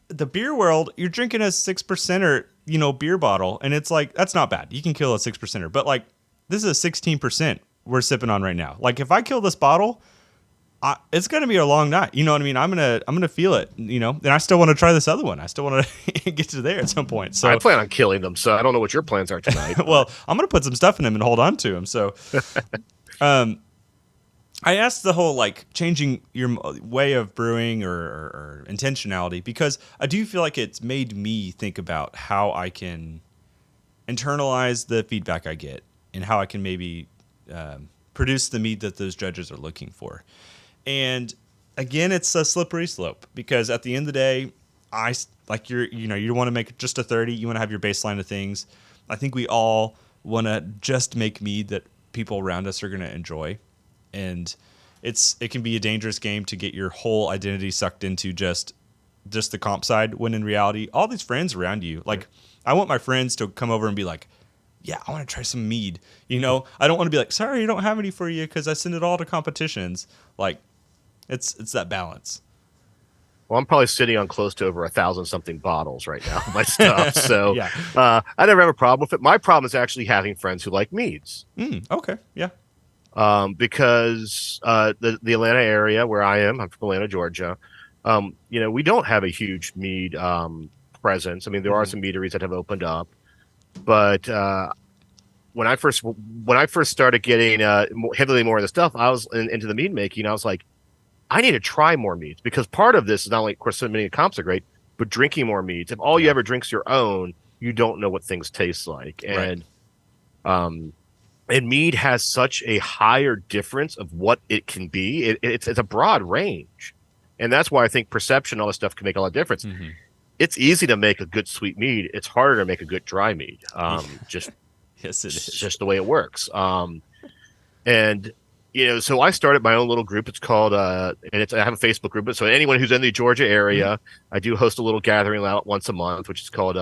Speaker 1: the beer world, you're drinking a 6%er, beer bottle, and it's like, that's not bad. You can kill a 6%er, but like this is a 16% we're sipping on right now. Like if I kill this bottle, it's going to be a long night. You know what I mean? I'm going to feel it, and I still want to try this other one. I still want to get to there at some point. So
Speaker 2: I plan on killing them. So I don't know what your plans are tonight.
Speaker 1: Well, I'm going to put some stuff in them and hold on to them. So, I asked the whole like changing your way of brewing or intentionality because I do feel like it's made me think about how I can internalize the feedback I get and how I can maybe produce the mead that those judges are looking for. And again, it's a slippery slope because at the end of the day, you want to make just a 30. You want to have your baseline of things. I think we all want to just make mead that people around us are going to enjoy. And it can be a dangerous game to get your whole identity sucked into just the comp side, when in reality, all these friends around you, like, I want my friends to come over and be like, yeah, I want to try some mead. You know, I don't want to be like, sorry, I don't have any for you because I send it all to competitions. Like, it's that balance.
Speaker 2: Well, I'm probably sitting on close to over 1,000 something bottles right now, my stuff. So
Speaker 1: Yeah.
Speaker 2: I never have a problem with it. My problem is actually having friends who like meads.
Speaker 1: Okay. Yeah.
Speaker 2: Because the Atlanta area where I'm from Atlanta, Georgia. We don't have a huge mead presence. I mean, there are some meaderies that have opened up, but when I first started getting heavily more of the stuff, I was into the mead making. I was like, I need to try more meads, because part of this is not only, of course, so many comps are great, but drinking more meads. If all you ever drink's your own, you don't know what things taste like. And mead has such a higher difference of what it can be. It's a broad range. And that's why I think perception, all this stuff, can make a lot of difference. It's easy to make a good sweet mead. It's harder to make a good dry mead. Just
Speaker 1: Yes, it is.
Speaker 2: just the way it works. So I started my own little group. It's called, I have a Facebook group. So anyone who's in the Georgia area, I do host a little gathering out once a month, which is called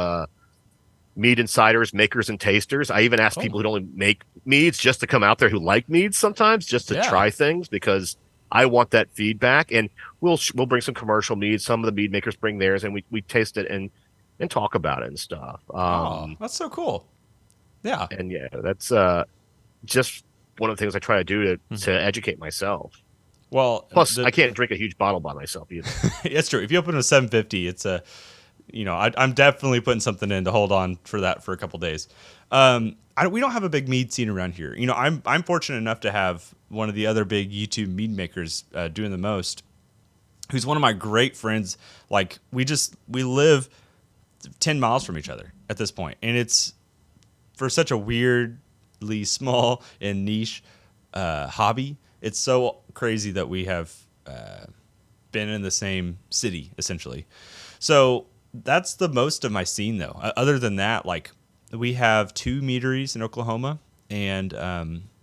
Speaker 2: Mead and Ciders, Makers and Tasters. I even ask people who only make meads just to come out there, who like meads sometimes, just to try things, because I want that feedback. And we'll bring some commercial meads. Some of the mead makers bring theirs, and we taste it and talk about it and stuff.
Speaker 1: That's so cool. Yeah.
Speaker 2: And that's just one of the things I try to do to educate myself.
Speaker 1: Well,
Speaker 2: plus I can't drink a huge bottle by myself either.
Speaker 1: It's true. If you open a 750, it's I'm definitely putting something in to hold on for that for a couple days. We don't have a big mead scene around here. I'm fortunate enough to have one of the other big YouTube mead makers doing the most, who's one of my great friends. Like, we live 10 miles from each other at this point, and it's for such a weirdly small and niche hobby. It's so crazy that we have been in the same city, essentially. So that's the most of my scene, though. Other than that, like, we have 2 meaderies in Oklahoma, and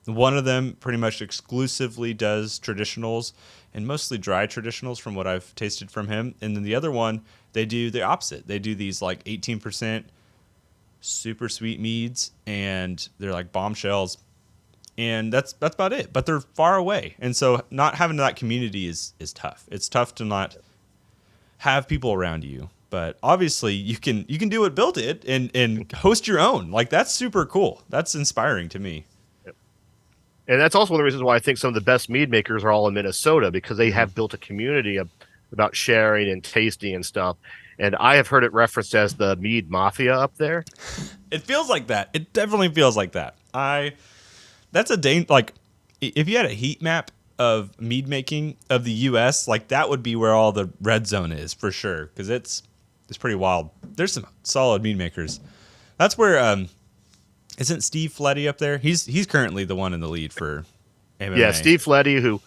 Speaker 1: one of them pretty much exclusively does traditionals, and mostly dry traditionals from what I've tasted from him. And then the other one, they do the opposite. They do these like 18% super sweet meads, and they're like bombshells. And that's about it. But they're far away. And so not having that community is tough. It's tough to not have people around you. But obviously you can do what Bill did and host your own. Like, that's super cool. That's inspiring to me.
Speaker 2: And that's also one of the reasons why I think some of the best mead makers are all in Minnesota, because they have built a community about sharing and tasting and stuff. And I have heard it referenced as the mead mafia up there.
Speaker 1: It feels like that. It definitely feels like that. That's like, if you had a heat map of mead making of the U.S., like, that would be where all the red zone is for sure, because it's pretty wild. There's some solid mead makers. That's where isn't Steve Fletty up there? He's currently the one in the lead for MMA.
Speaker 2: Yeah, Steve Fletty, who,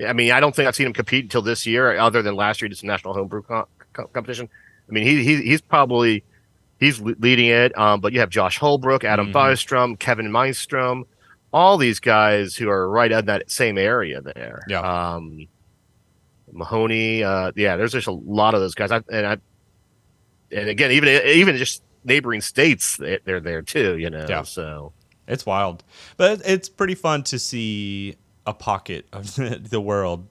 Speaker 2: I mean, I don't think I've seen him compete until this year, other than last year, just a national homebrew competition. I mean, he's leading it. But you have Josh Holbrook, Adam Bystrom, Kevin Meinstrom, all these guys who are right in that same area there.
Speaker 1: Yeah.
Speaker 2: Mahoney. There's just a lot of those guys. And again, even just neighboring states, they're there too,
Speaker 1: Yeah.
Speaker 2: So
Speaker 1: it's wild. But it's pretty fun to see a pocket of the world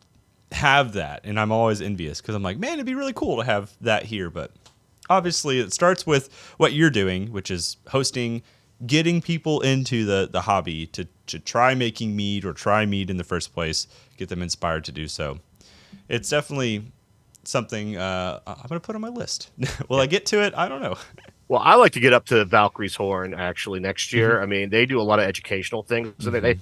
Speaker 1: have that. And I'm always envious, because I'm like, man, it'd be really cool to have that here. But obviously it starts with what you're doing, which is hosting, getting people into the hobby to try making mead, or try mead in the first place, get them inspired to do so. It's definitely something I'm going to put on my list. Will I get to it? I don't know.
Speaker 2: Well, I like to get up to Valkyrie's Horn actually next year. I mean, they do a lot of educational things. So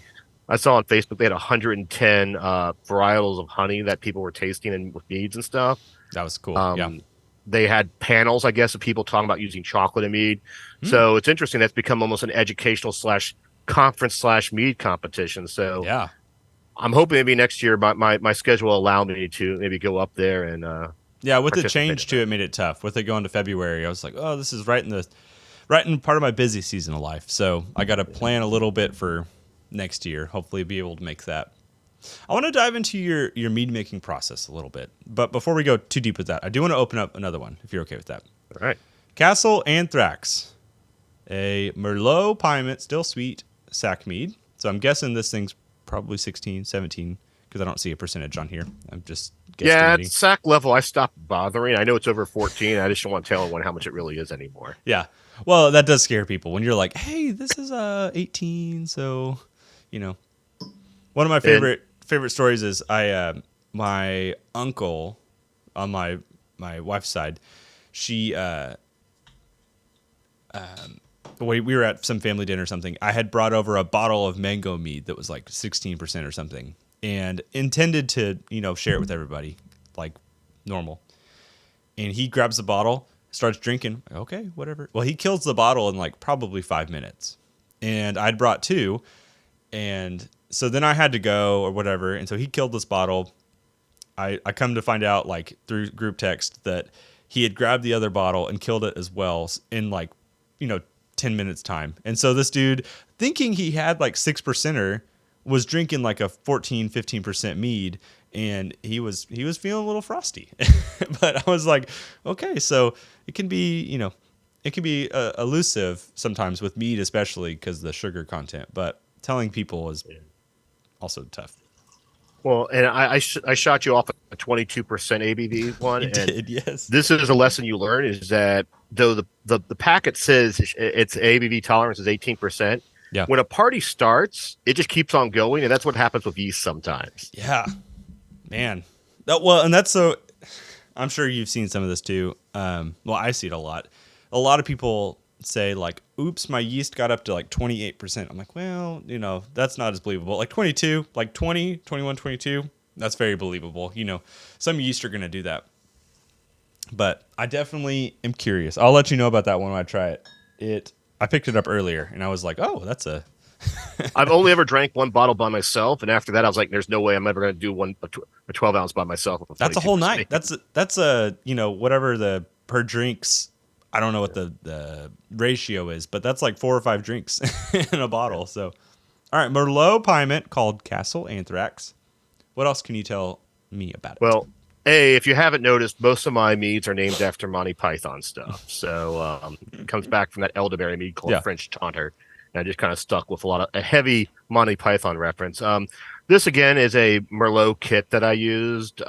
Speaker 2: I saw on Facebook they had 110 varietals of honey that people were tasting and with meads and stuff.
Speaker 1: That was cool.
Speaker 2: They had panels, I guess, of people talking about using chocolate and mead. So it's interesting. That's become almost an educational / conference / mead competition. So
Speaker 1: yeah,
Speaker 2: I'm hoping maybe next year my schedule will allow me to maybe go up there and
Speaker 1: with the change to it made it tough. With it going to February, I was like, oh, this is right in the right in part of my busy season of life. So I got to plan a little bit for next year. Hopefully be able to make that. I want to dive into your mead making process a little bit. But before we go too deep with that, I do want to open up another one, if you're okay with that.
Speaker 2: All right.
Speaker 1: Castle Anthrax, a Merlot Pyment, still sweet, sack mead. So I'm guessing this thing's probably 16, 17, because I don't see a percentage on here. I'm just guesstimating.
Speaker 2: Yeah, at sack level, I stopped bothering. I know it's over 14. I just don't want to tell anyone how much it really is anymore.
Speaker 1: Yeah. Well, that does scare people when you're like, hey, this is 18. So, one of my favorite stories is my uncle on my wife's side, she we were at some family dinner or something. I had brought over a bottle of mango mead that was like 16% or something, and intended to share it with everybody like normal. And he grabs the bottle, starts drinking. Okay, whatever. Well, he kills the bottle in like probably 5 minutes, and I'd brought two, and so then I had to go or whatever. And so he killed this bottle. I come to find out like through group text that he had grabbed the other bottle and killed it as well in like 10 minutes time. And so this dude, thinking he had like 6%er, was drinking like a 14-15% mead, and he was feeling a little frosty. But I was like, okay, so it can be elusive sometimes with mead, especially because of the sugar content, but telling people is also tough.
Speaker 2: Well, and I shot you off a 22% ABV one.
Speaker 1: You did, yes.
Speaker 2: This is a lesson you learn, is that though the packet says its ABV tolerance is 18%,
Speaker 1: yeah,
Speaker 2: when a party starts, it just keeps on going, and that's what happens with yeast sometimes.
Speaker 1: Yeah, man. And that's so. I'm sure you've seen some of this too. Well, I see it a lot. A lot of people say like, oops, my yeast got up to like 28%. I'm like, well, that's not as believable. Like 22, like 20, 21, 22, that's very believable. Some yeast are going to do that. But I definitely am curious. I'll let you know about that one when I try it. I picked it up earlier, and I was like, oh, that's a...
Speaker 2: I've only ever drank one bottle by myself, and after that, I was like, there's no way I'm ever going to do a 12 ounce by myself.
Speaker 1: That's a whole night. That's a, whatever the per drinks... I don't know what the ratio is, but that's like 4 or 5 drinks in a bottle. So, all right, Merlot Pyment called Castle Anthrax. What else can you tell me about it?
Speaker 2: Well, if you haven't noticed, most of my meads are named after Monty Python stuff. So it comes back from that elderberry mead called French Taunter. And I just kind of stuck with a heavy Monty Python reference. This, again, is a Merlot kit that I used.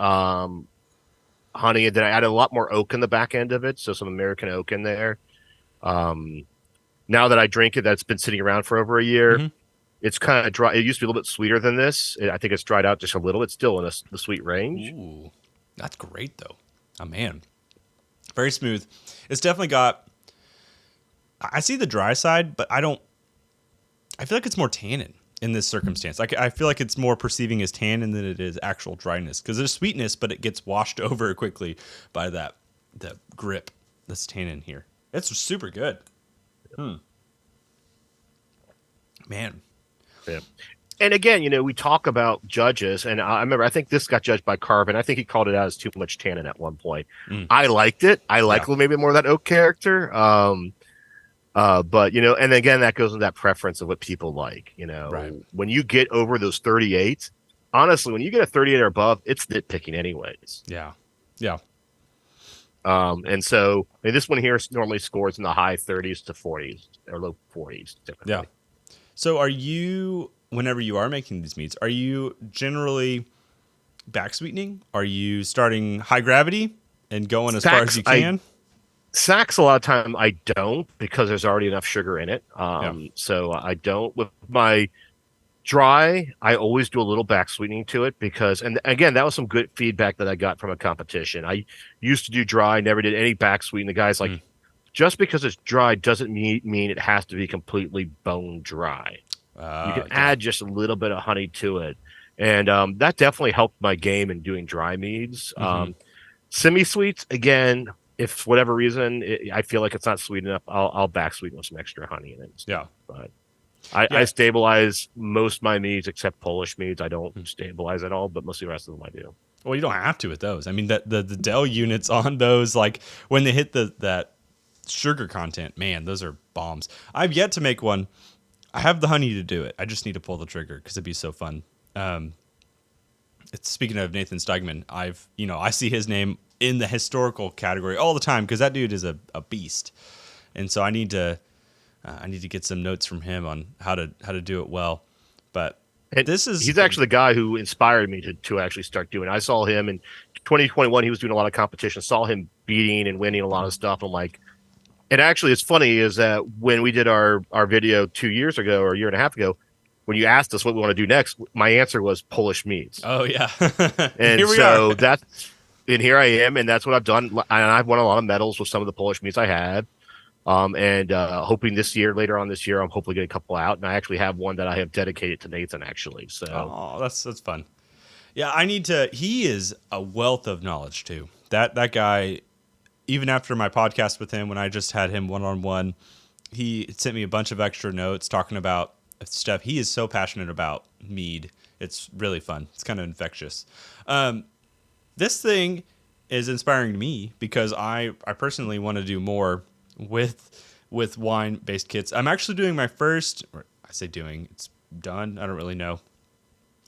Speaker 2: Honey, and then I added a lot more oak in the back end of it, so some American oak in there. Now that I drink it, that's been sitting around for over a year. It's kind of dry. It used to be a little bit sweeter than this. I think it's dried out just a little. It's still in the sweet range.
Speaker 1: Ooh, that's great though. Oh man, very smooth. It's definitely got. I see the dry side, but I feel like it's more tannin in this circumstance. I feel like it's more perceiving as tannin than it is actual dryness, because there's sweetness, but it gets washed over quickly by the grip that's tannin here. It's super good. Man.
Speaker 2: Yeah. And again, we talk about judges, and I remember, I think this got judged by Carvin. I think he called it out as too much tannin at one point. I liked it. I like maybe more of that oak character. But and again, that goes into that preference of what people like.
Speaker 1: Right.
Speaker 2: When you get over those 38, honestly, when you get a 38 or above, it's nitpicking anyways.
Speaker 1: Yeah.
Speaker 2: And so this one here normally scores in the high 30s to 40s or low 40s typically.
Speaker 1: Yeah. So are you, whenever you are making these meads, are you generally back sweetening? Are you starting high gravity and going as far as you can?
Speaker 2: Sacks, a lot of time I don't, because there's already enough sugar in it. So I don't. With my dry, I always do a little back sweetening to it, because, and again, that was some good feedback that I got from a competition. I used to do dry, never did any back sweeten. The guy's like, just because it's dry doesn't mean it has to be completely bone dry. You can add just a little bit of honey to it. And that definitely helped my game in doing dry meads. Semi-sweets, again, if for whatever reason I feel like it's not sweet enough, I'll back sweeten with some extra honey in it.
Speaker 1: Yeah.
Speaker 2: But I stabilize most of my meads except Polish meads. I don't stabilize at all, but most of the rest of them I do.
Speaker 1: Well, you don't have to with those. I mean, the Dell units on those, like when they hit that sugar content, man, those are bombs. I've yet to make one. I have the honey to do it. I just need to pull the trigger because it'd be so fun. It's speaking of Nathan Stegman. I see his name in the historical category all the time because that dude is a beast, and so I need to get some notes from him on how to do it well. But he's
Speaker 2: actually the guy who inspired me to actually start doing it. I saw him in 2021. He was doing a lot of competition. Saw him beating and winning a lot of stuff. I'm like, and actually, it's funny is that when we did our video 2 years ago or a year and a half ago, when you asked us what we want to do next, my answer was Polish meads.
Speaker 1: Oh yeah,
Speaker 2: and
Speaker 1: here we
Speaker 2: so
Speaker 1: are.
Speaker 2: And here I am, and that's what I've done. And I've won a lot of medals with some of the Polish meads I had. And hoping later on this year, I'm hopefully getting a couple out. And I actually have one that I have dedicated to Nathan, actually. So,
Speaker 1: oh, that's fun. Yeah, he is a wealth of knowledge too. That guy, even after my podcast with him, when I just had him one-on-one, he sent me a bunch of extra notes talking about stuff. He is so passionate about mead. It's really fun. It's kind of infectious. This thing is inspiring to me because I personally want to do more with wine-based kits. I'm actually doing my first, or I say doing, it's done. I don't really know.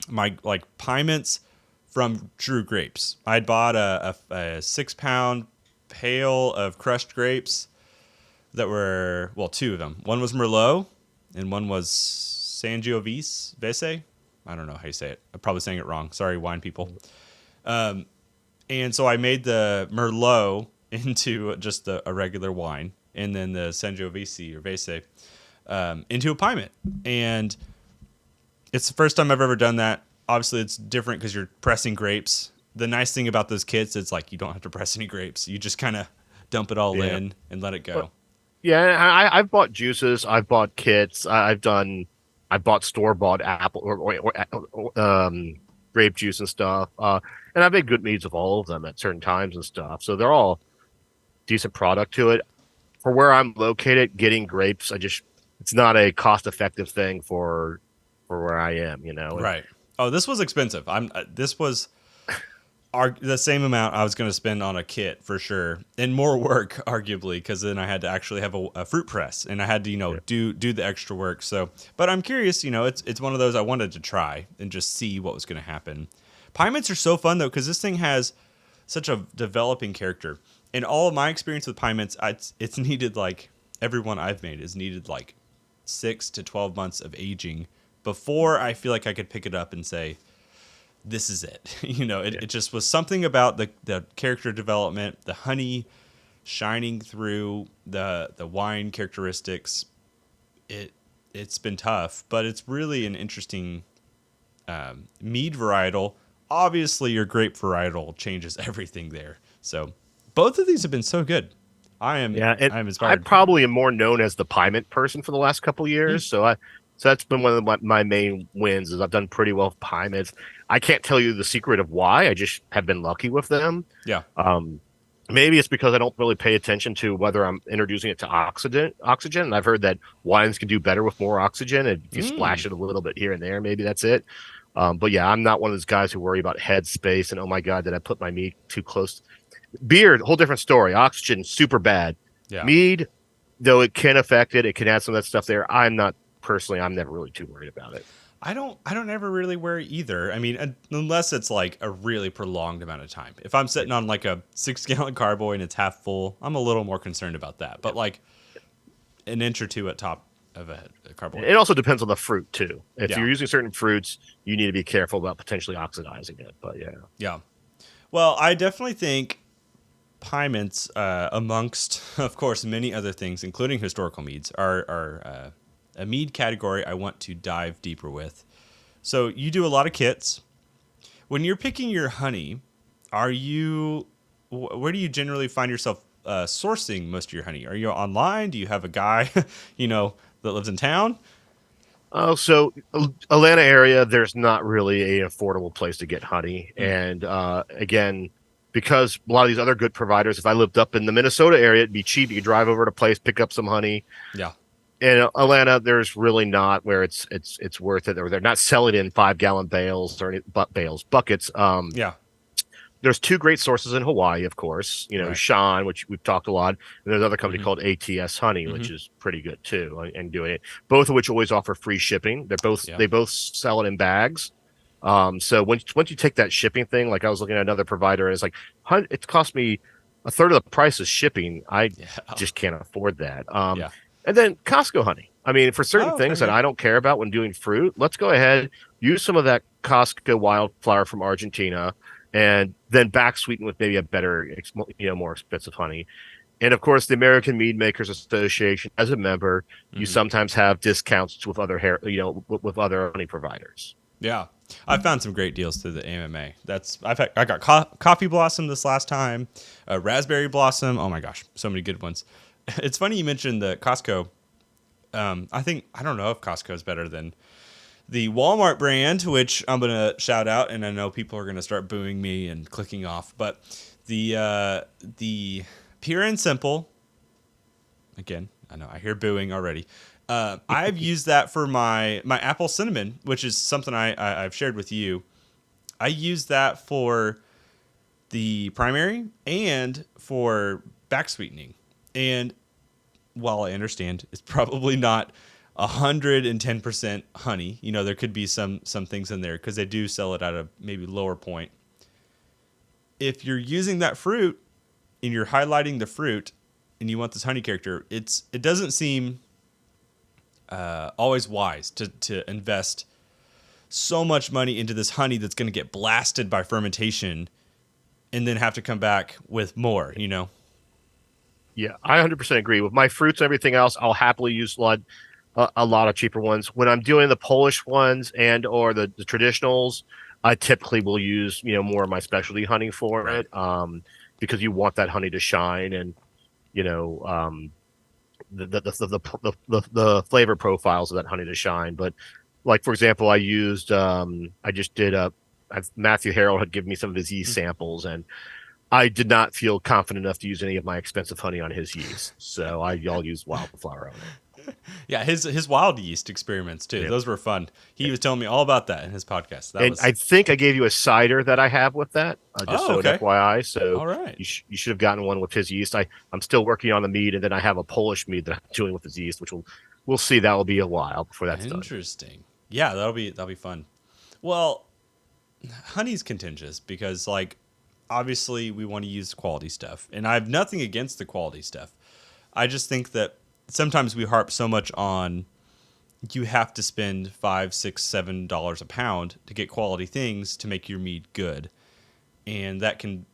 Speaker 1: My pie mints from Drew grapes. I'd bought a 6-pound pail of crushed grapes that were, well, 2 of them. One was Merlot and one was Sangiovese. I don't know how you say it. I'm probably saying it wrong. Sorry, wine people. And so I made the Merlot into just a regular wine, and then the Sangiovese or Vese into a pie mint. And it's the first time I've ever done that. Obviously, it's different because you're pressing grapes. The nice thing about those kits, it's like you don't have to press any grapes. You just kind of dump it all in and let it go.
Speaker 2: Yeah, I've bought juices. I've bought kits. I've bought store-bought apple or grape juice and stuff. And I've made good meads of all of them at certain times and stuff. So they're all decent product to it. For where I'm located, getting grapes, it's not a cost-effective thing for where I am,
Speaker 1: Right. Oh, this was expensive. This was the same amount I was going to spend on a kit for sure, and more work arguably, because then I had to actually have a fruit press, and I had to do the extra work. So, but I'm curious. It's one of those I wanted to try and just see what was going to happen. Pie mints are so fun though, because this thing has such a developing character. In all of my experience with pie mints, it's needed, like every one I've made is needed like 6 to 12 months of aging before I feel like I could pick it up and say, this is it. It just was something about the character development, the honey shining through the wine characteristics. It's been tough, but it's really an interesting mead varietal. Obviously, your grape varietal changes everything there. So both of these have been so good. I'm inspired.
Speaker 2: I probably am more known as the pie mint person for the last couple of years. So that's been one of my main wins is I've done pretty well with pie mints. I can't tell you the secret of why. I just have been lucky with them.
Speaker 1: Yeah.
Speaker 2: Maybe it's because I don't really pay attention to whether I'm introducing it to oxygen. And I've heard that wines can do better with more oxygen. And if you splash it a little bit here and there, maybe that's it. But yeah, I'm not one of those guys who worry about head space and, oh my God, did I put my meat too close? Beer, whole different story. Oxygen, super bad.
Speaker 1: Yeah.
Speaker 2: Mead, though it can affect it, it can add some of that stuff there. I'm never really too worried about it.
Speaker 1: I don't ever really worry either. I mean, unless it's like a really prolonged amount of time. If I'm sitting on like a 6-gallon carboy and it's half full, I'm a little more concerned about that. But like an inch or two at top of a carboy.
Speaker 2: It also depends on the fruit too. If you're using certain fruits, you need to be careful about potentially oxidizing it. But yeah.
Speaker 1: Yeah. Well, I definitely think pie mints, amongst, of course, many other things, including historical meads, are a mead category I want to dive deeper with. So you do a lot of kits. When you're picking your honey, where do you generally find yourself sourcing most of your honey? Are you online? Do you have a guy, that lives in town?
Speaker 2: Oh, so Atlanta area, there's not really an affordable place to get honey. And again, because a lot of these other good providers, if I lived up in the Minnesota area, it'd be cheap. You could drive over to a place, pick up some honey.
Speaker 1: Yeah.
Speaker 2: In Atlanta, there's really not where it's worth it, or they're not selling in 5-gallon bales or buckets.
Speaker 1: Yeah.
Speaker 2: there's two great sources in Hawaii, of course.
Speaker 1: Right.
Speaker 2: Sean, which we've talked a lot, and there's another company
Speaker 1: Mm-hmm.
Speaker 2: called ATS Honey, which
Speaker 1: Mm-hmm.
Speaker 2: is pretty good too, and doing it. Both of which always offer free shipping.
Speaker 1: Yeah.
Speaker 2: They both sell it in bags. So once you take that shipping thing, like I was looking at another provider, and it's like it cost me a third of the price of shipping. I
Speaker 1: Yeah.
Speaker 2: just can't afford that.
Speaker 1: Yeah.
Speaker 2: And then Costco honey. I mean, for certain
Speaker 1: Oh, okay.
Speaker 2: things that
Speaker 1: Yeah.
Speaker 2: I don't care about when doing fruit, let's go ahead, use some of that Costco wildflower from Argentina, and then back sweeten with maybe a better, more expensive honey. And of course, the American Mead Makers Association, as a member, you
Speaker 1: Mm-hmm.
Speaker 2: sometimes have discounts with other with other honey providers.
Speaker 1: Yeah. I found some great deals through the AMA. I got coffee blossom this last time, raspberry blossom. Oh my gosh, so many good ones. It's funny you mentioned the Costco. I don't know if Costco is better than the Walmart brand, which I'm gonna shout out, and I know people are gonna start booing me and clicking off. But the Pure and Simple, again, I know I hear booing already. I've used that for my apple cinnamon, which is something I've shared with you. I use that for the primary and for back sweetening. And while I understand it's probably not 110% honey, there could be some things in there because they do sell it at a maybe lower point. If you're using that fruit and you're highlighting the fruit and you want this honey character, it doesn't seem always wise to invest so much money into this honey that's going to get blasted by fermentation and then have to come back with more.
Speaker 2: Yeah, I 100% agree. With my fruits and everything else, I'll happily use a lot of cheaper ones. When I'm doing the Polish ones and or the traditionals, I typically will use more of my specialty honey for
Speaker 1: Right.
Speaker 2: it, because you want that honey to shine, and the flavor profiles of that honey to shine. But like for example, I just did Matthew Harrell had given me some of his yeast samples, and I did not feel confident enough to use any of my expensive honey on his yeast, so I'll use wildflower on it.
Speaker 1: Yeah, his wild yeast experiments too.
Speaker 2: Yeah.
Speaker 1: Those were fun. He was telling me all about that in his podcast.
Speaker 2: And I think I gave you a cider that I have with that, just so
Speaker 1: okay.
Speaker 2: an FYI. So
Speaker 1: All right.
Speaker 2: you should have gotten one with his yeast. I'm still working on the mead, and then I have a Polish mead that I'm doing with his yeast, which we'll see. That will be a while before that's done.
Speaker 1: Interesting. Yeah, that'll be fun. Well, honey's contentious because obviously we want to use quality stuff, and I have nothing against the quality stuff. I just think that sometimes we harp so much on you have to spend $5, $6, $7 a pound to get quality things to make your mead good, and that can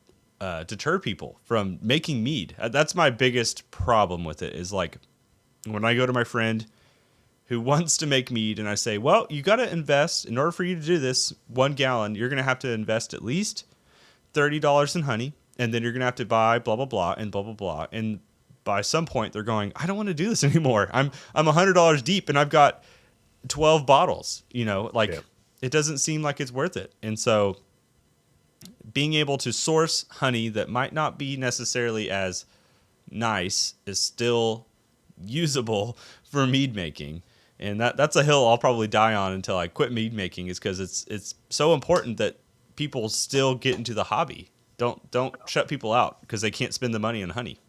Speaker 1: deter people from making mead. That's my biggest problem with it. Is when I go to my friend who wants to make mead, and I say, "Well, you got to invest in order for you to do this 1 gallon. You're going to have to invest at least $30 in honey, and then you're going to have to buy blah blah blah and blah blah blah." And by some point they're going, I don't want to do this anymore. I'm $100 deep and I've got 12 bottles,
Speaker 2: Yeah.
Speaker 1: It doesn't seem like it's worth it. And so being able to source honey that might not be necessarily as nice is still usable for mead making. And that's a hill I'll probably die on until I quit mead making, is because it's so important that people still get into the hobby. Don't shut people out because they can't spend the money on honey.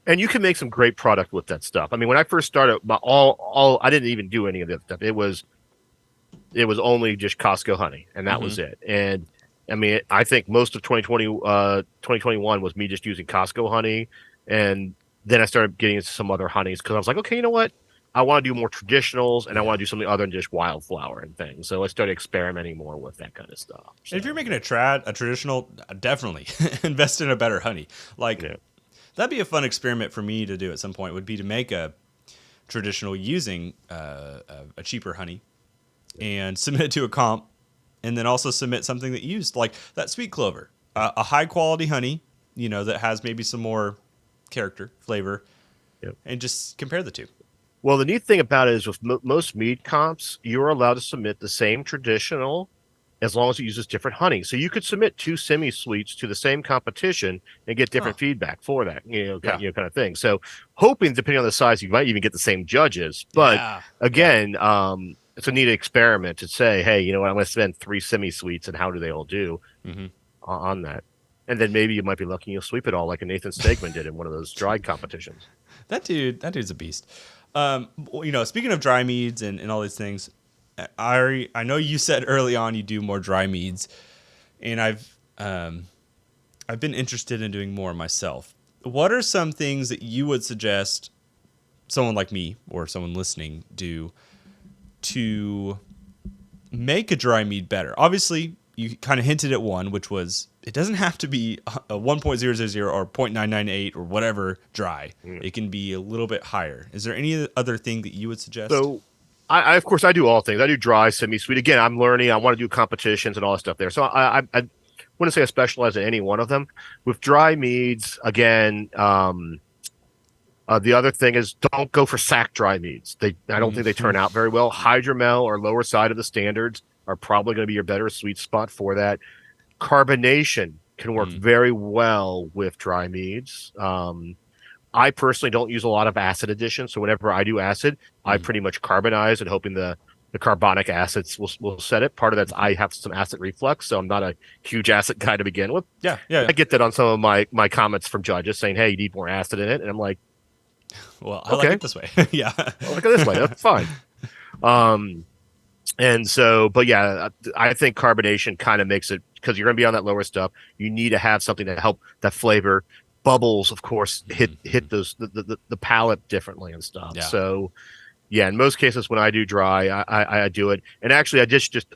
Speaker 2: And you can make some great product with that stuff. I mean, when I first started, all I didn't even do any of that stuff. It was only just Costco honey, and that was it. And I mean, I think most of 2021 was me just using Costco honey, and then I started getting into some other honeys because I was like, okay, you know what? I want to do more traditionals, and I want to do something other than just wildflower and things. So I started experimenting more with that kind of stuff. So,
Speaker 1: If you're making a traditional, definitely invest in a better honey.
Speaker 2: yeah.
Speaker 1: That'd be a fun experiment for me to do at some point, would be to make a traditional using a cheaper honey and submit it to a comp, and then also submit something that used like that sweet clover, a high quality honey, that has maybe some more character, flavor,
Speaker 2: Yep.
Speaker 1: and just compare the two.
Speaker 2: Well, the neat thing about it is with most mead comps, you're allowed to submit the same traditional as long as it uses different honey. So you could submit 2 semi-sweets to the same competition and get different feedback for that, kind of thing. So hoping, depending on the size, you might even get the same judges. But again, it's a neat experiment to say, hey, you know what, I'm going to spend 3 semi-sweets, and how do they all do on that? And then maybe you might be lucky you'll sweep it all like a Nathan Stegman did in one of those dry competitions.
Speaker 1: That dude's a beast. Speaking of dry meads and all these things, I know you said early on you do more dry meads, and I've been interested in doing more myself. What are some things that you would suggest someone like me or someone listening do to make a dry mead better? Obviously, you kind of hinted at one, which was it doesn't have to be a 1.000 or 0.998 or whatever dry.
Speaker 2: Mm.
Speaker 1: It can be a little bit higher. Is there any other thing that you would suggest?
Speaker 2: So I of course I do all things. I do dry, semi-sweet. Again, I'm learning. I want to do competitions and all that stuff there. So I wouldn't say I specialize in any one of them. With dry meads, again, the other thing is don't go for sack dry meads. I don't think they turn out very well. Hydromel or lower side of the standards are probably going to be your better sweet spot for that. Carbonation can work very well with dry meads. I personally don't use a lot of acid addition, so whenever I do acid, I pretty much carbonize and hoping the carbonic acids will set it. Part of that's I have some acid reflux, so I'm not a huge acid guy to begin with.
Speaker 1: Yeah.
Speaker 2: I get that on some of my comments from judges saying, "Hey, you need more acid in it," and I'm like,
Speaker 1: well, I like it this way. Yeah.
Speaker 2: I like it this way. That's fine. And so, but yeah, I think carbonation kind of makes it, because you're going to be on that lower stuff. You need to have something to help that flavor. Bubbles, of course, hit those the palate differently and stuff.
Speaker 1: Yeah.
Speaker 2: So, yeah, in most cases when I do dry, I do it. And actually, I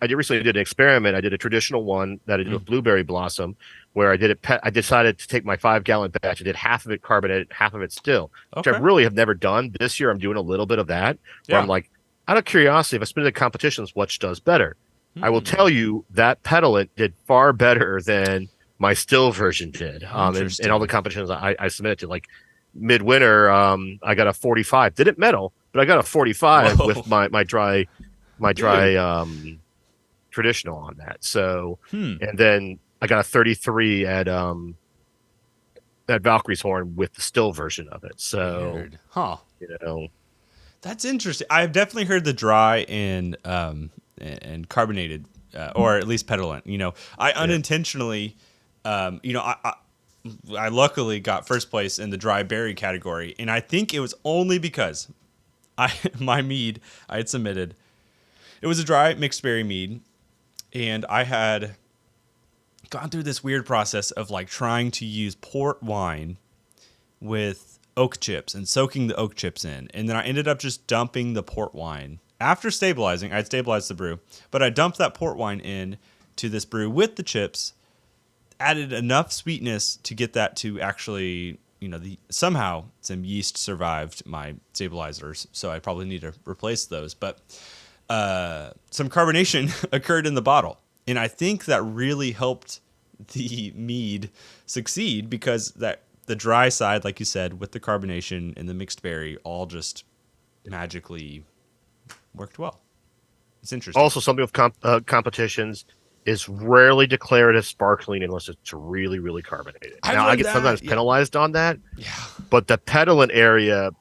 Speaker 2: recently did an experiment. I did a traditional one that I did with blueberry blossom, where I did it. I decided to take my 5-gallon batch. I did half of it carbonated, half of it still, which I really have never done. This year, I'm doing a little bit of that. Where I'm like, out of curiosity, if I spin the competitions, which does better? I will tell you that petalent did far better than my still version did. In all the competitions I submitted to, like midwinter, I got a 45. Didn't medal, but I got a 45 with my dry traditional on that. So, and then I got a 33 at Valkyrie's Horn with the still version of it. So,
Speaker 1: Weird.
Speaker 2: That's
Speaker 1: interesting. I've definitely heard the dry and carbonated, or at least petalent. I unintentionally, I luckily got first place in the dry berry category, and I think it was only because my mead I had submitted. It was a dry mixed berry mead, and I had gone through this weird process of like trying to use port wine with oak chips and soaking the oak chips in. And then I ended up just dumping the port wine. After stabilizing, I'd stabilized the brew, but I dumped that port wine in to this brew with the chips, added enough sweetness to get that to actually, somehow some yeast survived my stabilizers, so I probably need to replace those. But some carbonation occurred in the bottle. And I think that really helped the mead succeed, because the dry side, like you said, with the carbonation and the mixed berry, all just magically worked well. It's interesting.
Speaker 2: Also, something with competitions is rarely declared as sparkling unless it's really, really carbonated. Now, I get sometimes penalized on that.
Speaker 1: Yeah.
Speaker 2: But the petalent area,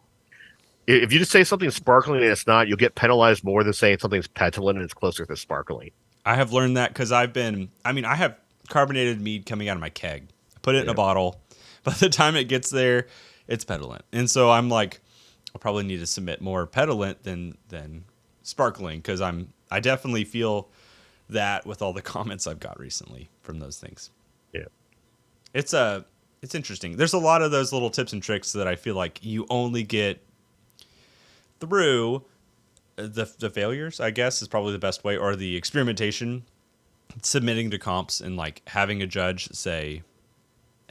Speaker 2: if you just say something's sparkling and it's not, you'll get penalized more than saying something's petalent and it's closer to sparkling.
Speaker 1: I have learned that because I have carbonated mead coming out of my keg. I put it in a bottle. By the time it gets there, it's petalent. And so I'm like, I'll probably need to submit more petalent than sparkling, because I definitely feel that with all the comments I've got recently from those things.
Speaker 2: Yeah.
Speaker 1: It's interesting. There's a lot of those little tips and tricks that I feel like you only get through the failures, I guess, is probably the best way, or the experimentation, submitting to comps and like having a judge say,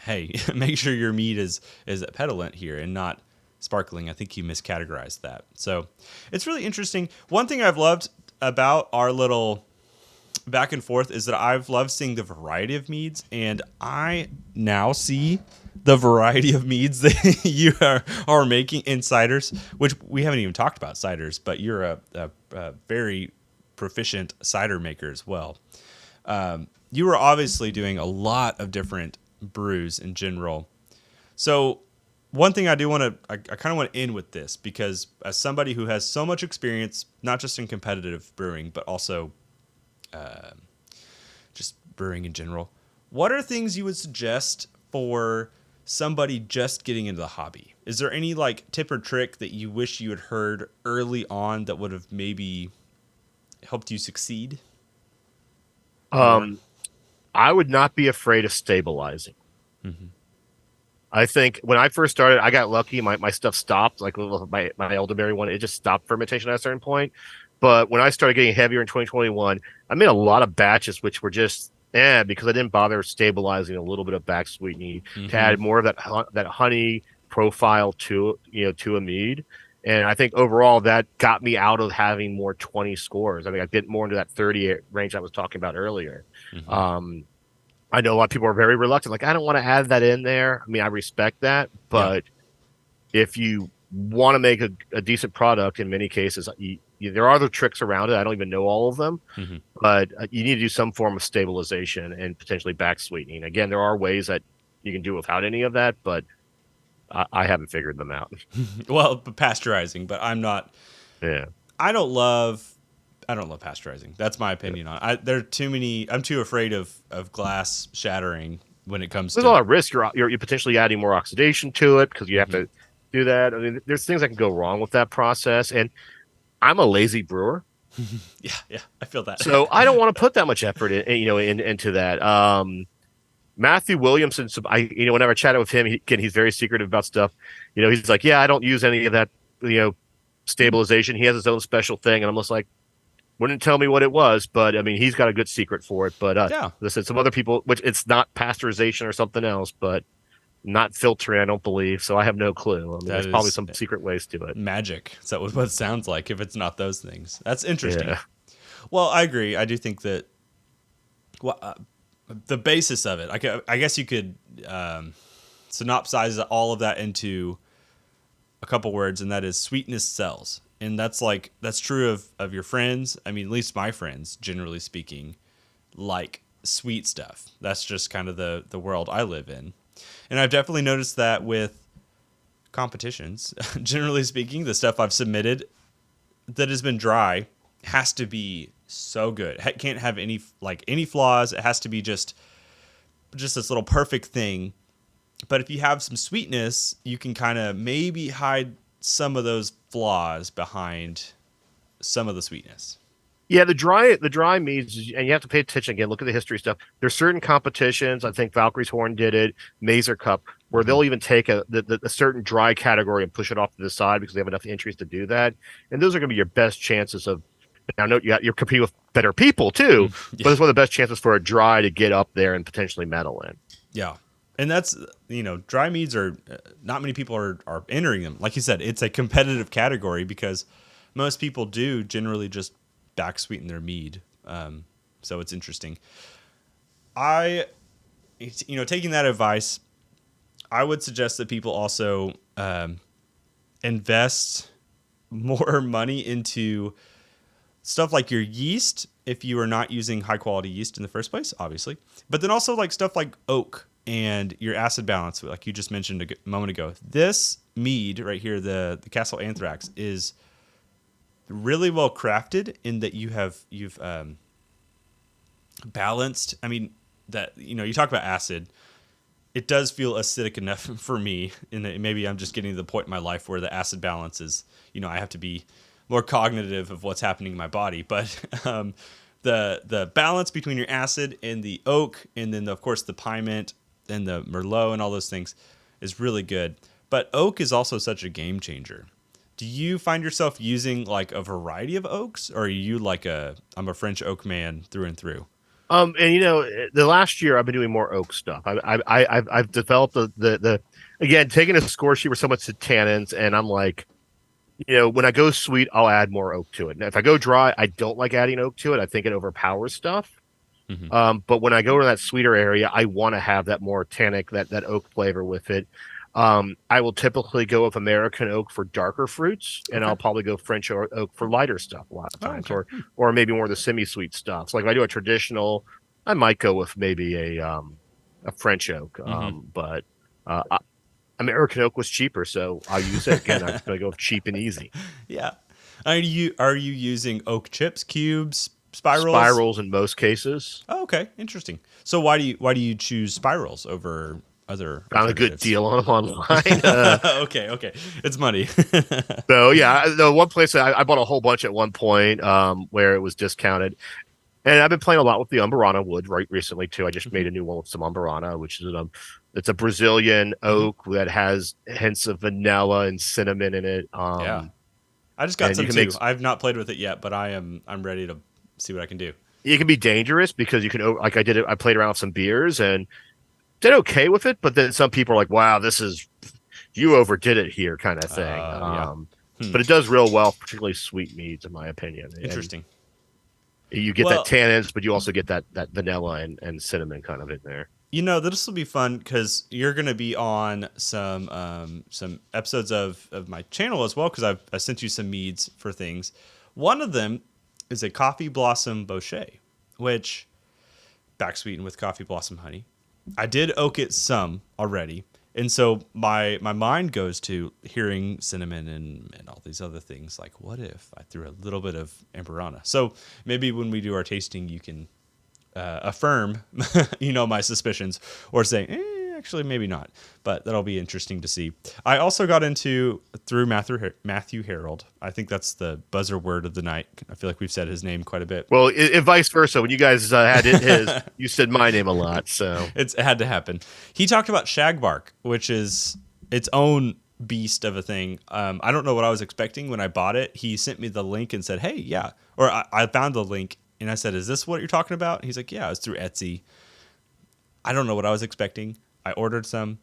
Speaker 1: hey, make sure your mead is petalent here and not sparkling. I think you miscategorized that. So it's really interesting. One thing I've loved about our little back and forth is that I've loved seeing the variety of meads, and I now see the variety of meads that you are making in ciders, which we haven't even talked about ciders, but you're a very proficient cider maker as well. You were obviously doing a lot of different brews in general. So one thing I kind of want to end with this, because as somebody who has so much experience, not just in competitive brewing, but also just brewing in general, what are things you would suggest for somebody just getting into the hobby? Is there any like tip or trick that you wish you had heard early on that would have maybe helped you succeed more?
Speaker 2: Um, I would not be afraid of stabilizing.
Speaker 1: Mm-hmm.
Speaker 2: I think when I first started, I got lucky. My stuff stopped. Like my elderberry one, it just stopped fermentation at a certain point. But when I started getting heavier in 2021, I made a lot of batches which were just because I didn't bother stabilizing a little bit of back sweetening to
Speaker 1: Mm-hmm.
Speaker 2: add more of that honey profile to a mead. And I think overall that got me out of having more 20 scores. I think I get more into that 30 range I was talking about earlier.
Speaker 1: Mm-hmm.
Speaker 2: Um, I know a lot of people are very reluctant. Like, I don't want to add that in there. I mean, I respect that,
Speaker 1: Yeah.
Speaker 2: but if you want to make a decent product, in many cases, there are other tricks around it. I don't even know all of them,
Speaker 1: Mm-hmm.
Speaker 2: but you need to do some form of stabilization and potentially back sweetening. Again, there are ways that you can do without any of that, but I haven't figured them out.
Speaker 1: Well, pasteurizing, but I'm not.
Speaker 2: Yeah.
Speaker 1: I don't love. I don't love pasteurizing. That's my opinion on it. There are too many. I'm too afraid of glass shattering when it comes
Speaker 2: There's a
Speaker 1: to.
Speaker 2: lot of risk. You're potentially adding more oxidation to it because you have
Speaker 1: Mhm.
Speaker 2: to do that. I mean, there's things that can go wrong with that process. And I'm a lazy brewer.
Speaker 1: Yeah, yeah, I feel that.
Speaker 2: So I don't want to put that much effort into that. Matthew Williamson, whenever I chatted with him, he's very secretive about stuff. He's like, yeah, I don't use any of that, stabilization. He has his own special thing. And I'm just like, wouldn't tell me what it was, but I mean, he's got a good secret for it. But
Speaker 1: Yeah,
Speaker 2: as I said, some other people, which it's not pasteurization or something else, but not filtering, I don't believe. So I have no clue. I mean,
Speaker 1: that
Speaker 2: there's probably
Speaker 1: is
Speaker 2: some secret ways to it.
Speaker 1: magic. Is that what it sounds like? If it's not those things, that's interesting.
Speaker 2: Yeah.
Speaker 1: Well, I agree. I do think that. Well, the basis of it, I guess you could synopsize all of that into a couple words, and that is sweetness sells. And that's true of your friends. I mean, at least my friends, generally speaking, like sweet stuff. That's just kind of the world I live in. And I've definitely noticed that with competitions. Generally speaking, the stuff I've submitted that has been dry has to be so good. It can't have any flaws. It has to be just this little perfect thing. But if you have some sweetness, you can kind of maybe hide some of those flaws behind some of the sweetness.
Speaker 2: Yeah, the dry meads, and you have to pay attention again. Look at the history stuff. There's certain competitions. I think Valkyrie's Horn did it, Mazer Cup, where
Speaker 1: Mm-hmm.
Speaker 2: they'll even take a certain dry category and push it off to the side because they have enough entries to do that. And those are going to be your best chances of. Now, note you're competing with better people too,
Speaker 1: Yeah.
Speaker 2: but it's one of the best chances for a dry to get up there and potentially medal in.
Speaker 1: Yeah. And that's, dry meads are not many people are entering them. Like you said, it's a competitive category because most people do generally just back sweeten their mead. So it's interesting. Taking that advice, I would suggest that people also invest more money into stuff like your yeast if you are not using high quality yeast in the first place, obviously. But then also like stuff like oak and your acid balance, like you just mentioned a moment ago. This mead right here, the Castle Anthrax, is really well crafted in that you've balanced. I mean, that you talk about acid. It does feel acidic enough for me, and maybe I'm just getting to the point in my life where the acid balance is, I have to be more cognitive of what's happening in my body. But the balance between your acid and the oak, and then of course the piment and the merlot and all those things is really good. But oak is also such a game changer. Do you find yourself using like a variety of oaks, or are you like I'm a French oak man through and through?
Speaker 2: And the last year I've been doing more oak stuff. I've developed the again taking a score sheet for so much tannins, and I'm like, when I go sweet, I'll add more oak to it. Now, if I go dry, I don't like adding oak to it. I think it overpowers stuff.
Speaker 1: Mm-hmm.
Speaker 2: But when I go to that sweeter area, I want to have that more tannic, that oak flavor with it. I will typically go with American oak for darker fruits, and
Speaker 1: Okay.
Speaker 2: I'll probably go French oak for lighter stuff a lot of
Speaker 1: Oh,
Speaker 2: times,
Speaker 1: okay.
Speaker 2: or maybe more of the semi-sweet stuff. So like if I do a traditional, I might go with maybe a French oak.
Speaker 1: Mm-hmm.
Speaker 2: But American oak was cheaper, so I'll use it. Again, I'm going to go cheap and easy.
Speaker 1: Yeah. Are you using oak chips, cubes,
Speaker 2: spirals in most cases.
Speaker 1: Oh, okay, interesting. So why do you choose spirals over other
Speaker 2: Found a good deal on them online.
Speaker 1: Okay, it's money.
Speaker 2: So yeah, the one place I bought a whole bunch at one point where it was discounted, and I've been playing a lot with the Umburana wood right recently too. I just made a new one with some Umburana, which is it's a Brazilian oak that has hints of vanilla and cinnamon in it.
Speaker 1: Yeah, I just got some too. I've not played with it yet, but I'm ready to see what I can do.
Speaker 2: It can be dangerous because you can, like I did it. I played around with some beers and did okay with it, but then some people are like, "Wow, you overdid it here," kind of thing. But it does real well, particularly sweet meads, in my opinion.
Speaker 1: Interesting.
Speaker 2: And you get that tannins, but you also get that vanilla and cinnamon kind of in there.
Speaker 1: You know, this will be fun because you're going to be on some episodes of my channel as well, because I sent you some meads for things. One of them is a coffee blossom bochet, which back sweetened with coffee blossom honey. I did oak it some already, and so my mind goes to hearing cinnamon and all these other things. Like, what if I threw a little bit of Amburana? So maybe when we do our tasting, you can affirm, my suspicions, or say, actually, maybe not. But that'll be interesting to see. I also got into through Matthew Harold. I think that's the buzzer word of the night. I feel like we've said his name quite a bit.
Speaker 2: Well, vice versa. When you guys had his, you said my name a lot. So
Speaker 1: it had to happen. He talked about shagbark, which is its own beast of a thing. I don't know what I was expecting when I bought it. He sent me the link and said, hey, yeah. Or I found the link. And I said, is this what you're talking about? And he's like, yeah, it's through Etsy. I don't know what I was expecting. I ordered some.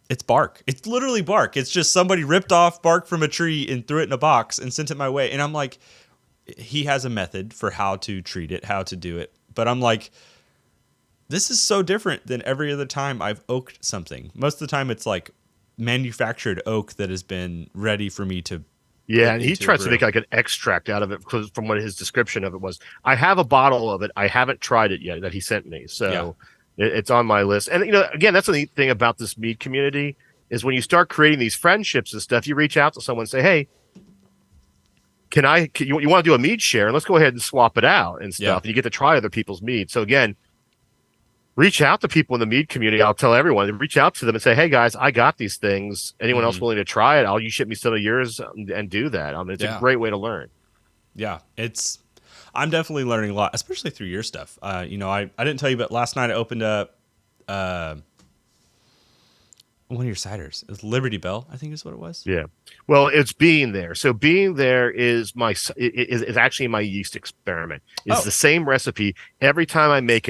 Speaker 1: It's bark. It's literally bark. It's just somebody ripped off bark from a tree and threw it in a box and sent it my way. And I'm like, he has a method for how to treat it, how to do it. But I'm like, this is so different than every other time I've oaked something. Most of the time it's like manufactured oak that has been ready for me to.
Speaker 2: Yeah, and he tries to make like an extract out of it because from what his description of it was. I have a bottle of it. I haven't tried it yet that he sent me. So it's on my list. And, again, that's the neat thing about this mead community is when you start creating these friendships and stuff, you reach out to someone and say, hey, you want to do a mead share? And let's go ahead and swap it out and stuff.
Speaker 1: Yeah.
Speaker 2: And you get to try other people's mead. So, again, reach out to people in the mead community. I'll tell everyone, reach out to them and say, hey, guys, I got these things. Anyone else willing to try it? You ship me some of yours and do that. It's a great way to learn. Yeah,
Speaker 1: I'm definitely learning a lot, especially through your stuff. I didn't tell you, but last night I opened up one of your ciders. It was Liberty Bell, I think is what it was.
Speaker 2: Yeah. Well, it's Being There. So Being There is is actually my yeast experiment. It's the same recipe. Every time I make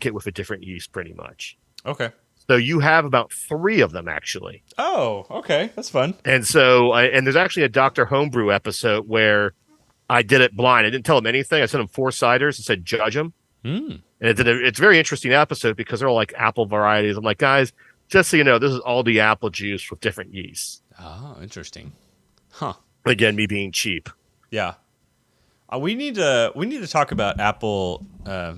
Speaker 2: it with a different yeast pretty much.
Speaker 1: Okay.
Speaker 2: So you have about 3 of them actually.
Speaker 1: Oh, okay. That's fun.
Speaker 2: And so, and there's actually a Dr. Homebrew episode where I did it blind. I didn't tell him anything. I sent him 4 ciders and said, judge them. And it's a very interesting episode because they're all like apple varieties. I'm like, guys, just so you know, this is all the apple juice with different yeasts.
Speaker 1: Oh, interesting. Huh.
Speaker 2: Again, me being cheap.
Speaker 1: Yeah. We need to talk about apple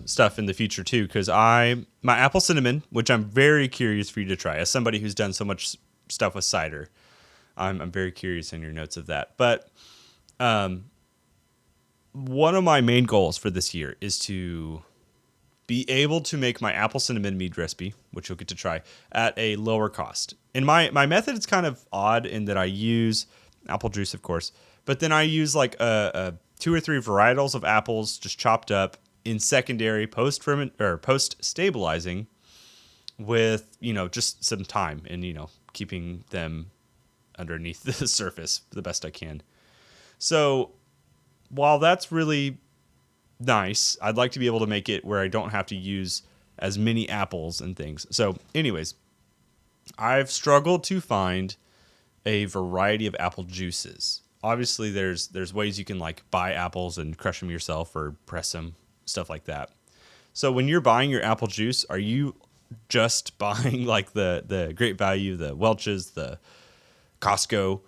Speaker 1: stuff in the future too, because my apple cinnamon, which I'm very curious for you to try, as somebody who's done so much stuff with cider, I'm very curious in your notes of that. But one of my main goals for this year is to be able to make my apple cinnamon mead recipe, which you'll get to try, at a lower cost. And my method is kind of odd in that I use apple juice, of course, but then I use like 2 or 3 varietals of apples just chopped up in secondary post stabilizing with, just some time and, keeping them underneath the surface the best I can. So while that's really nice, I'd like to be able to make it where I don't have to use as many apples and things. So anyways, I've struggled to find a variety of apple juices. Obviously, there's ways you can like buy apples and crush them yourself or press them, stuff like that. So when you're buying your apple juice, are you just buying like the Great Value, the Welch's, the Costco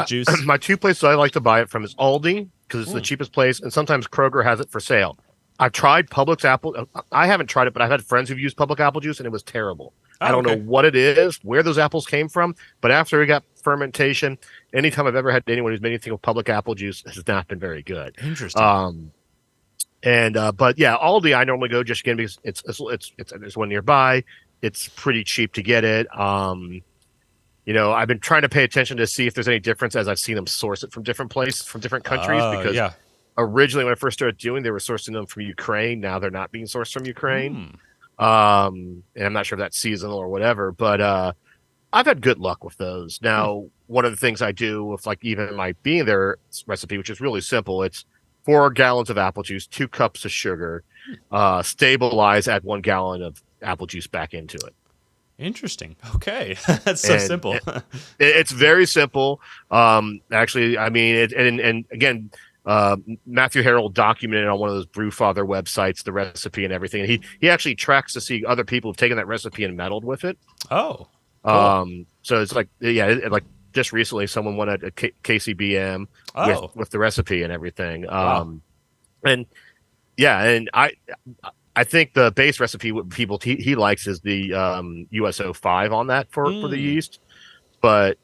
Speaker 1: juice?
Speaker 2: My 2 places I like to buy it from is Aldi, because it's the cheapest place, and sometimes Kroger has it for sale. I've tried Publix apple. I haven't tried it, but I've had friends who've used Publix apple juice, and it was terrible. I don't know what it is, where those apples came from, but after we got fermentation, anytime I've ever had anyone who's made anything with Publix apple juice, it has not been very good.
Speaker 1: Interesting.
Speaker 2: And but yeah, Aldi I normally go just again because there's one nearby. It's pretty cheap to get it. I've been trying to pay attention to see if there's any difference as I've seen them source it from different places, from different countries. Because
Speaker 1: Yeah.
Speaker 2: originally, when I first started doing, they were sourcing them from Ukraine. Now they're not being sourced from Ukraine.
Speaker 1: Mm.
Speaker 2: And I'm not sure if that's seasonal or whatever, but I've had good luck with those. Now, one of the things I do with like even my being there recipe, which is really simple, it's 4 gallons of apple juice, 2 cups of sugar, stabilize, add 1 gallon of apple juice back into it.
Speaker 1: Interesting. Okay. That's so simple.
Speaker 2: It's very simple. Actually, I mean, and again, Matthew Harrell documented on one of those Brewfather websites the recipe and everything. And he actually tracks to see other people who've taken that recipe and meddled with it.
Speaker 1: Oh, cool.
Speaker 2: So it's like, like just recently someone won a KCBM with the recipe and everything.
Speaker 1: Wow.
Speaker 2: And yeah, and I think the base recipe what people he likes is the USO 5 on that for the yeast. But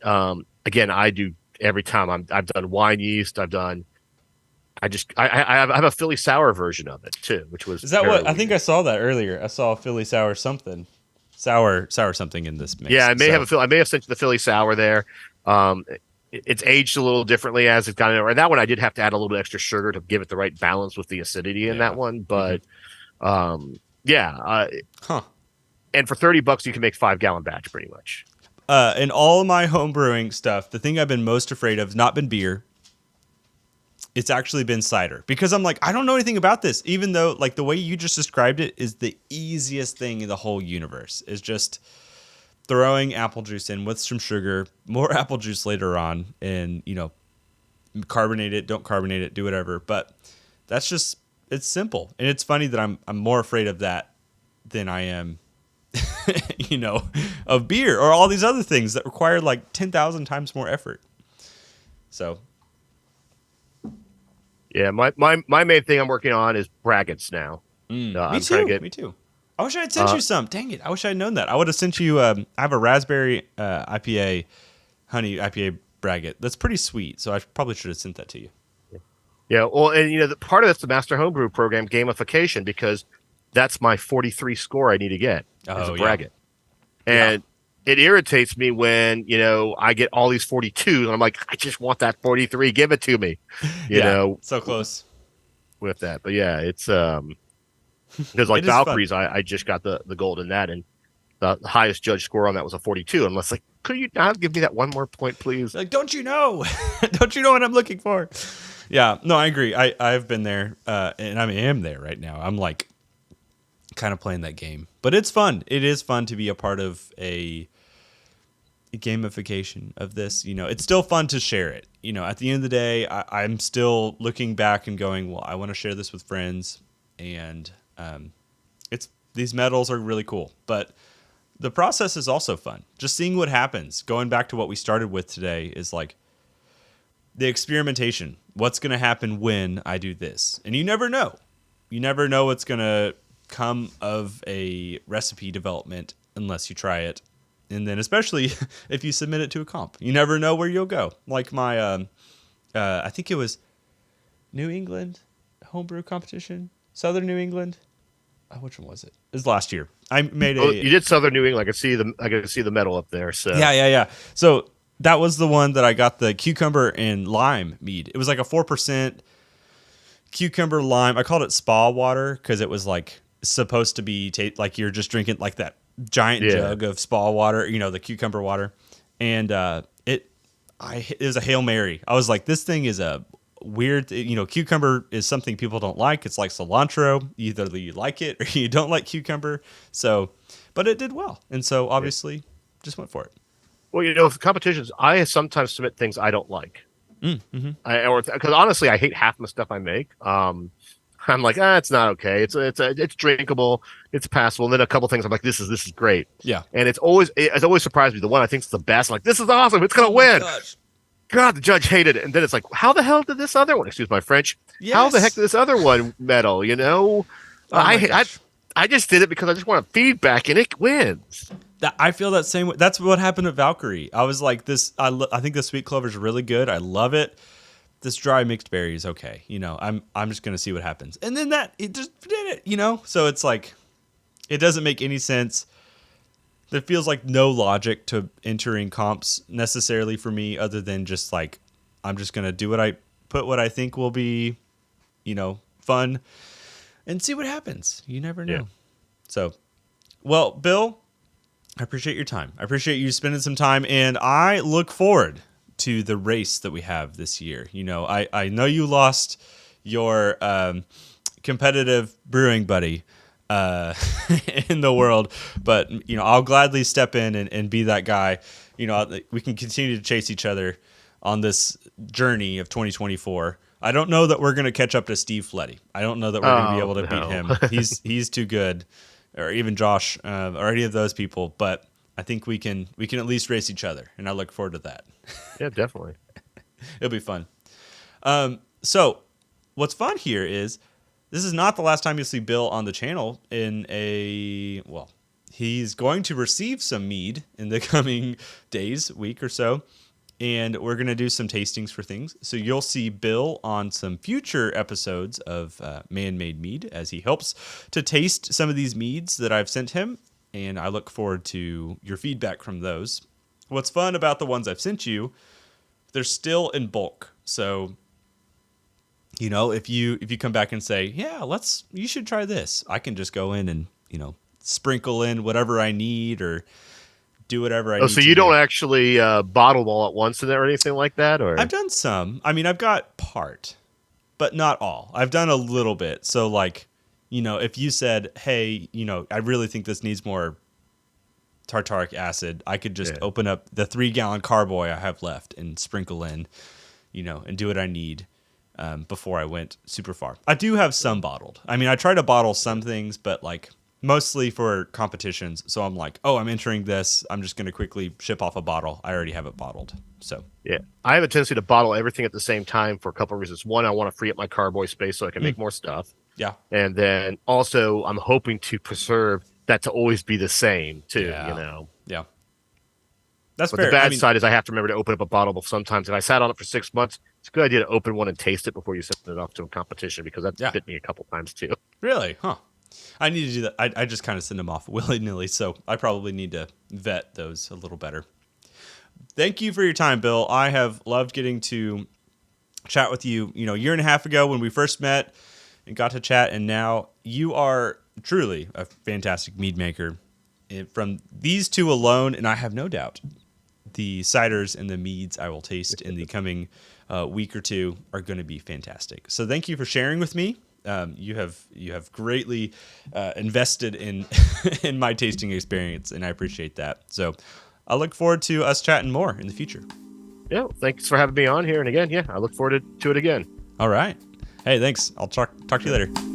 Speaker 2: again, I do every time I've done wine yeast. I have a Philly sour version of it too, which was
Speaker 1: Is that what?
Speaker 2: weird.
Speaker 1: I think I saw that earlier. I saw a Philly sour something. Sour something in this mix.
Speaker 2: Yeah, I may have sent you the Philly sour there. It's aged a little differently as it's gotten over. And that one I did have to add a little bit extra sugar to give it the right balance with the acidity in that one. But and for $30 you can make 5-gallon batch pretty much.
Speaker 1: In all of my home brewing stuff, the thing I've been most afraid of has not been beer. It's actually been cider, because I'm like, I don't know anything about this, even though like the way you just described it is the easiest thing in the whole universe, is just throwing apple juice in with some sugar, more apple juice later on, and carbonate it, don't carbonate it, do whatever. But that's just, it's simple. And it's funny that I'm more afraid of that than I am of beer or all these other things that require like 10,000 times more effort. So
Speaker 2: yeah, my main thing I'm working on is braggots now.
Speaker 1: Me too. I wish I had sent you some. Dang it. I wish I had known that. I would have sent you, I have a raspberry IPA, honey IPA braggot. That's pretty sweet. So I probably should have sent that to you.
Speaker 2: Yeah. Well, and the part of that's the Master Homebrew Program gamification, because that's my 43 score I need to get as a braggot. And it irritates me when, I get all these 42s and I'm like, I just want that 43. Give it to me. You know,
Speaker 1: so close
Speaker 2: with that. But yeah, it's, because like Valkyries, I just got the gold in that, and the highest judge score on that was a 42. And let's like, could you not give me that one more point, please?
Speaker 1: Like, don't you know? Don't you know what I'm looking for? Yeah, no, I agree. I've been there, and I am there right now. I'm like kind of playing that game, but it's fun. It is fun to be a part of a gamification of this. It's still fun to share it. At the end of the day, I'm still looking back and going, well, I want to share this with friends, and these medals are really cool, but the process is also fun. Just seeing what happens. Going back to what we started with today is like the experimentation. What's going to happen when I do this? And you never know. You never know what's going to come of a recipe development unless you try it. And then especially if you submit it to a comp, you never know where you'll go. Like my, I think it was New England homebrew competition, Southern New England. Which one was it? It was last year. I made
Speaker 2: you did Southern New England. I could see the medal up there. So
Speaker 1: yeah. So that was the one that I got the cucumber and lime mead. It was like a 4% cucumber lime. I called it spa water because it was like supposed to be like you're just drinking like that giant jug of spa water, the cucumber water. And it was a Hail Mary. I was like, this thing is a weird, cucumber is something people don't like. It's like cilantro. Either you like it or you don't like cucumber. So, but it did well. And so obviously just went for it.
Speaker 2: Well, for competitions, I sometimes submit things I don't like.
Speaker 1: Mm-hmm.
Speaker 2: Because honestly, I hate half the stuff I make. I'm like, it's not okay. It's drinkable. It's passable. And then a couple things I'm like, this is great.
Speaker 1: Yeah.
Speaker 2: And it's always surprised me. The one I think is the best. I'm like, this is awesome. It's gonna win. God, the judge hated it. And then it's like, how the hell did this other one, excuse my French, how the heck did this other one medal, I just did it because I just want feedback, and it wins.
Speaker 1: I feel that same way. That's what happened at Valkyrie. I was like, I think the sweet clover is really good. I love it. this dry mixed berry is okay. I'm just gonna see what happens, and then it just did it. So it's like, it doesn't make any sense. There feels like no logic to entering comps necessarily for me, other than just like, I'm just gonna do what I think will be, fun, and see what happens. You never know.
Speaker 2: Yeah.
Speaker 1: So, well, Bill, I appreciate your time. I appreciate you spending some time, and I look forward to the race that we have this year. I know you lost your competitive brewing buddy in the world, but I'll gladly step in and be that guy. We can continue to chase each other on this journey of 2024. I don't know that we're going to catch up to Steve Fletty. I don't know that we're going to be able to beat him. He's too good, or even Josh, or any of those people. But I think we can at least race each other, and I look forward to that.
Speaker 2: Yeah, definitely.
Speaker 1: It'll be fun. So what's fun here is this is not the last time you'll see Bill on the channel he's going to receive some mead in the coming days, week or so. And we're going to do some tastings for things. So you'll see Bill on some future episodes of Man-Made Mead as he helps to taste some of these meads that I've sent him. And I look forward to your feedback from those. What's fun about the ones I've sent you, they're still in bulk. So, if you come back and say, yeah, you should try this, I can just go in and, sprinkle in whatever I need or do whatever I need.
Speaker 2: So you don't actually bottle them all at once or anything like that? Or
Speaker 1: I've done some. I mean, I've got part, but not all. I've done a little bit. So like, if you said, hey, I really think this needs more tartaric acid, I could just open up the 3-gallon carboy I have left and sprinkle in, and do what I need before I went super far. I do have some bottled. I mean, I try to bottle some things, but like mostly for competitions. So I'm like, I'm entering this. I'm just going to quickly ship off a bottle. I already have it bottled. So
Speaker 2: yeah, I have a tendency to bottle everything at the same time for a couple of reasons. One, I want to free up my carboy space so I can make more stuff.
Speaker 1: Yeah.
Speaker 2: And then also I'm hoping to preserve that to always be the same too,
Speaker 1: Yeah. That's
Speaker 2: but
Speaker 1: fair.
Speaker 2: the bad side is I have to remember to open up a bottle sometimes. If I sat on it for 6 months, it's a good idea to open one and taste it before you send it off to a competition, because that bit me a couple times too.
Speaker 1: Really? Huh. I need to do that. I just kind of send them off willy-nilly, so I probably need to vet those a little better. Thank you for your time, Bill. I have loved getting to chat with you, a year and a half ago when we first met and got to chat, and now you are truly a fantastic mead maker. From these two alone, and I have no doubt the ciders and the meads I will taste in the coming week or two are going to be fantastic. So thank you for sharing with me. You have greatly invested in in my tasting experience, and I appreciate that. So I look forward to us chatting more in the future.
Speaker 2: Yeah, thanks for having me on here. And again, I look forward to it again.
Speaker 1: All right. Hey, thanks. I'll talk to you later.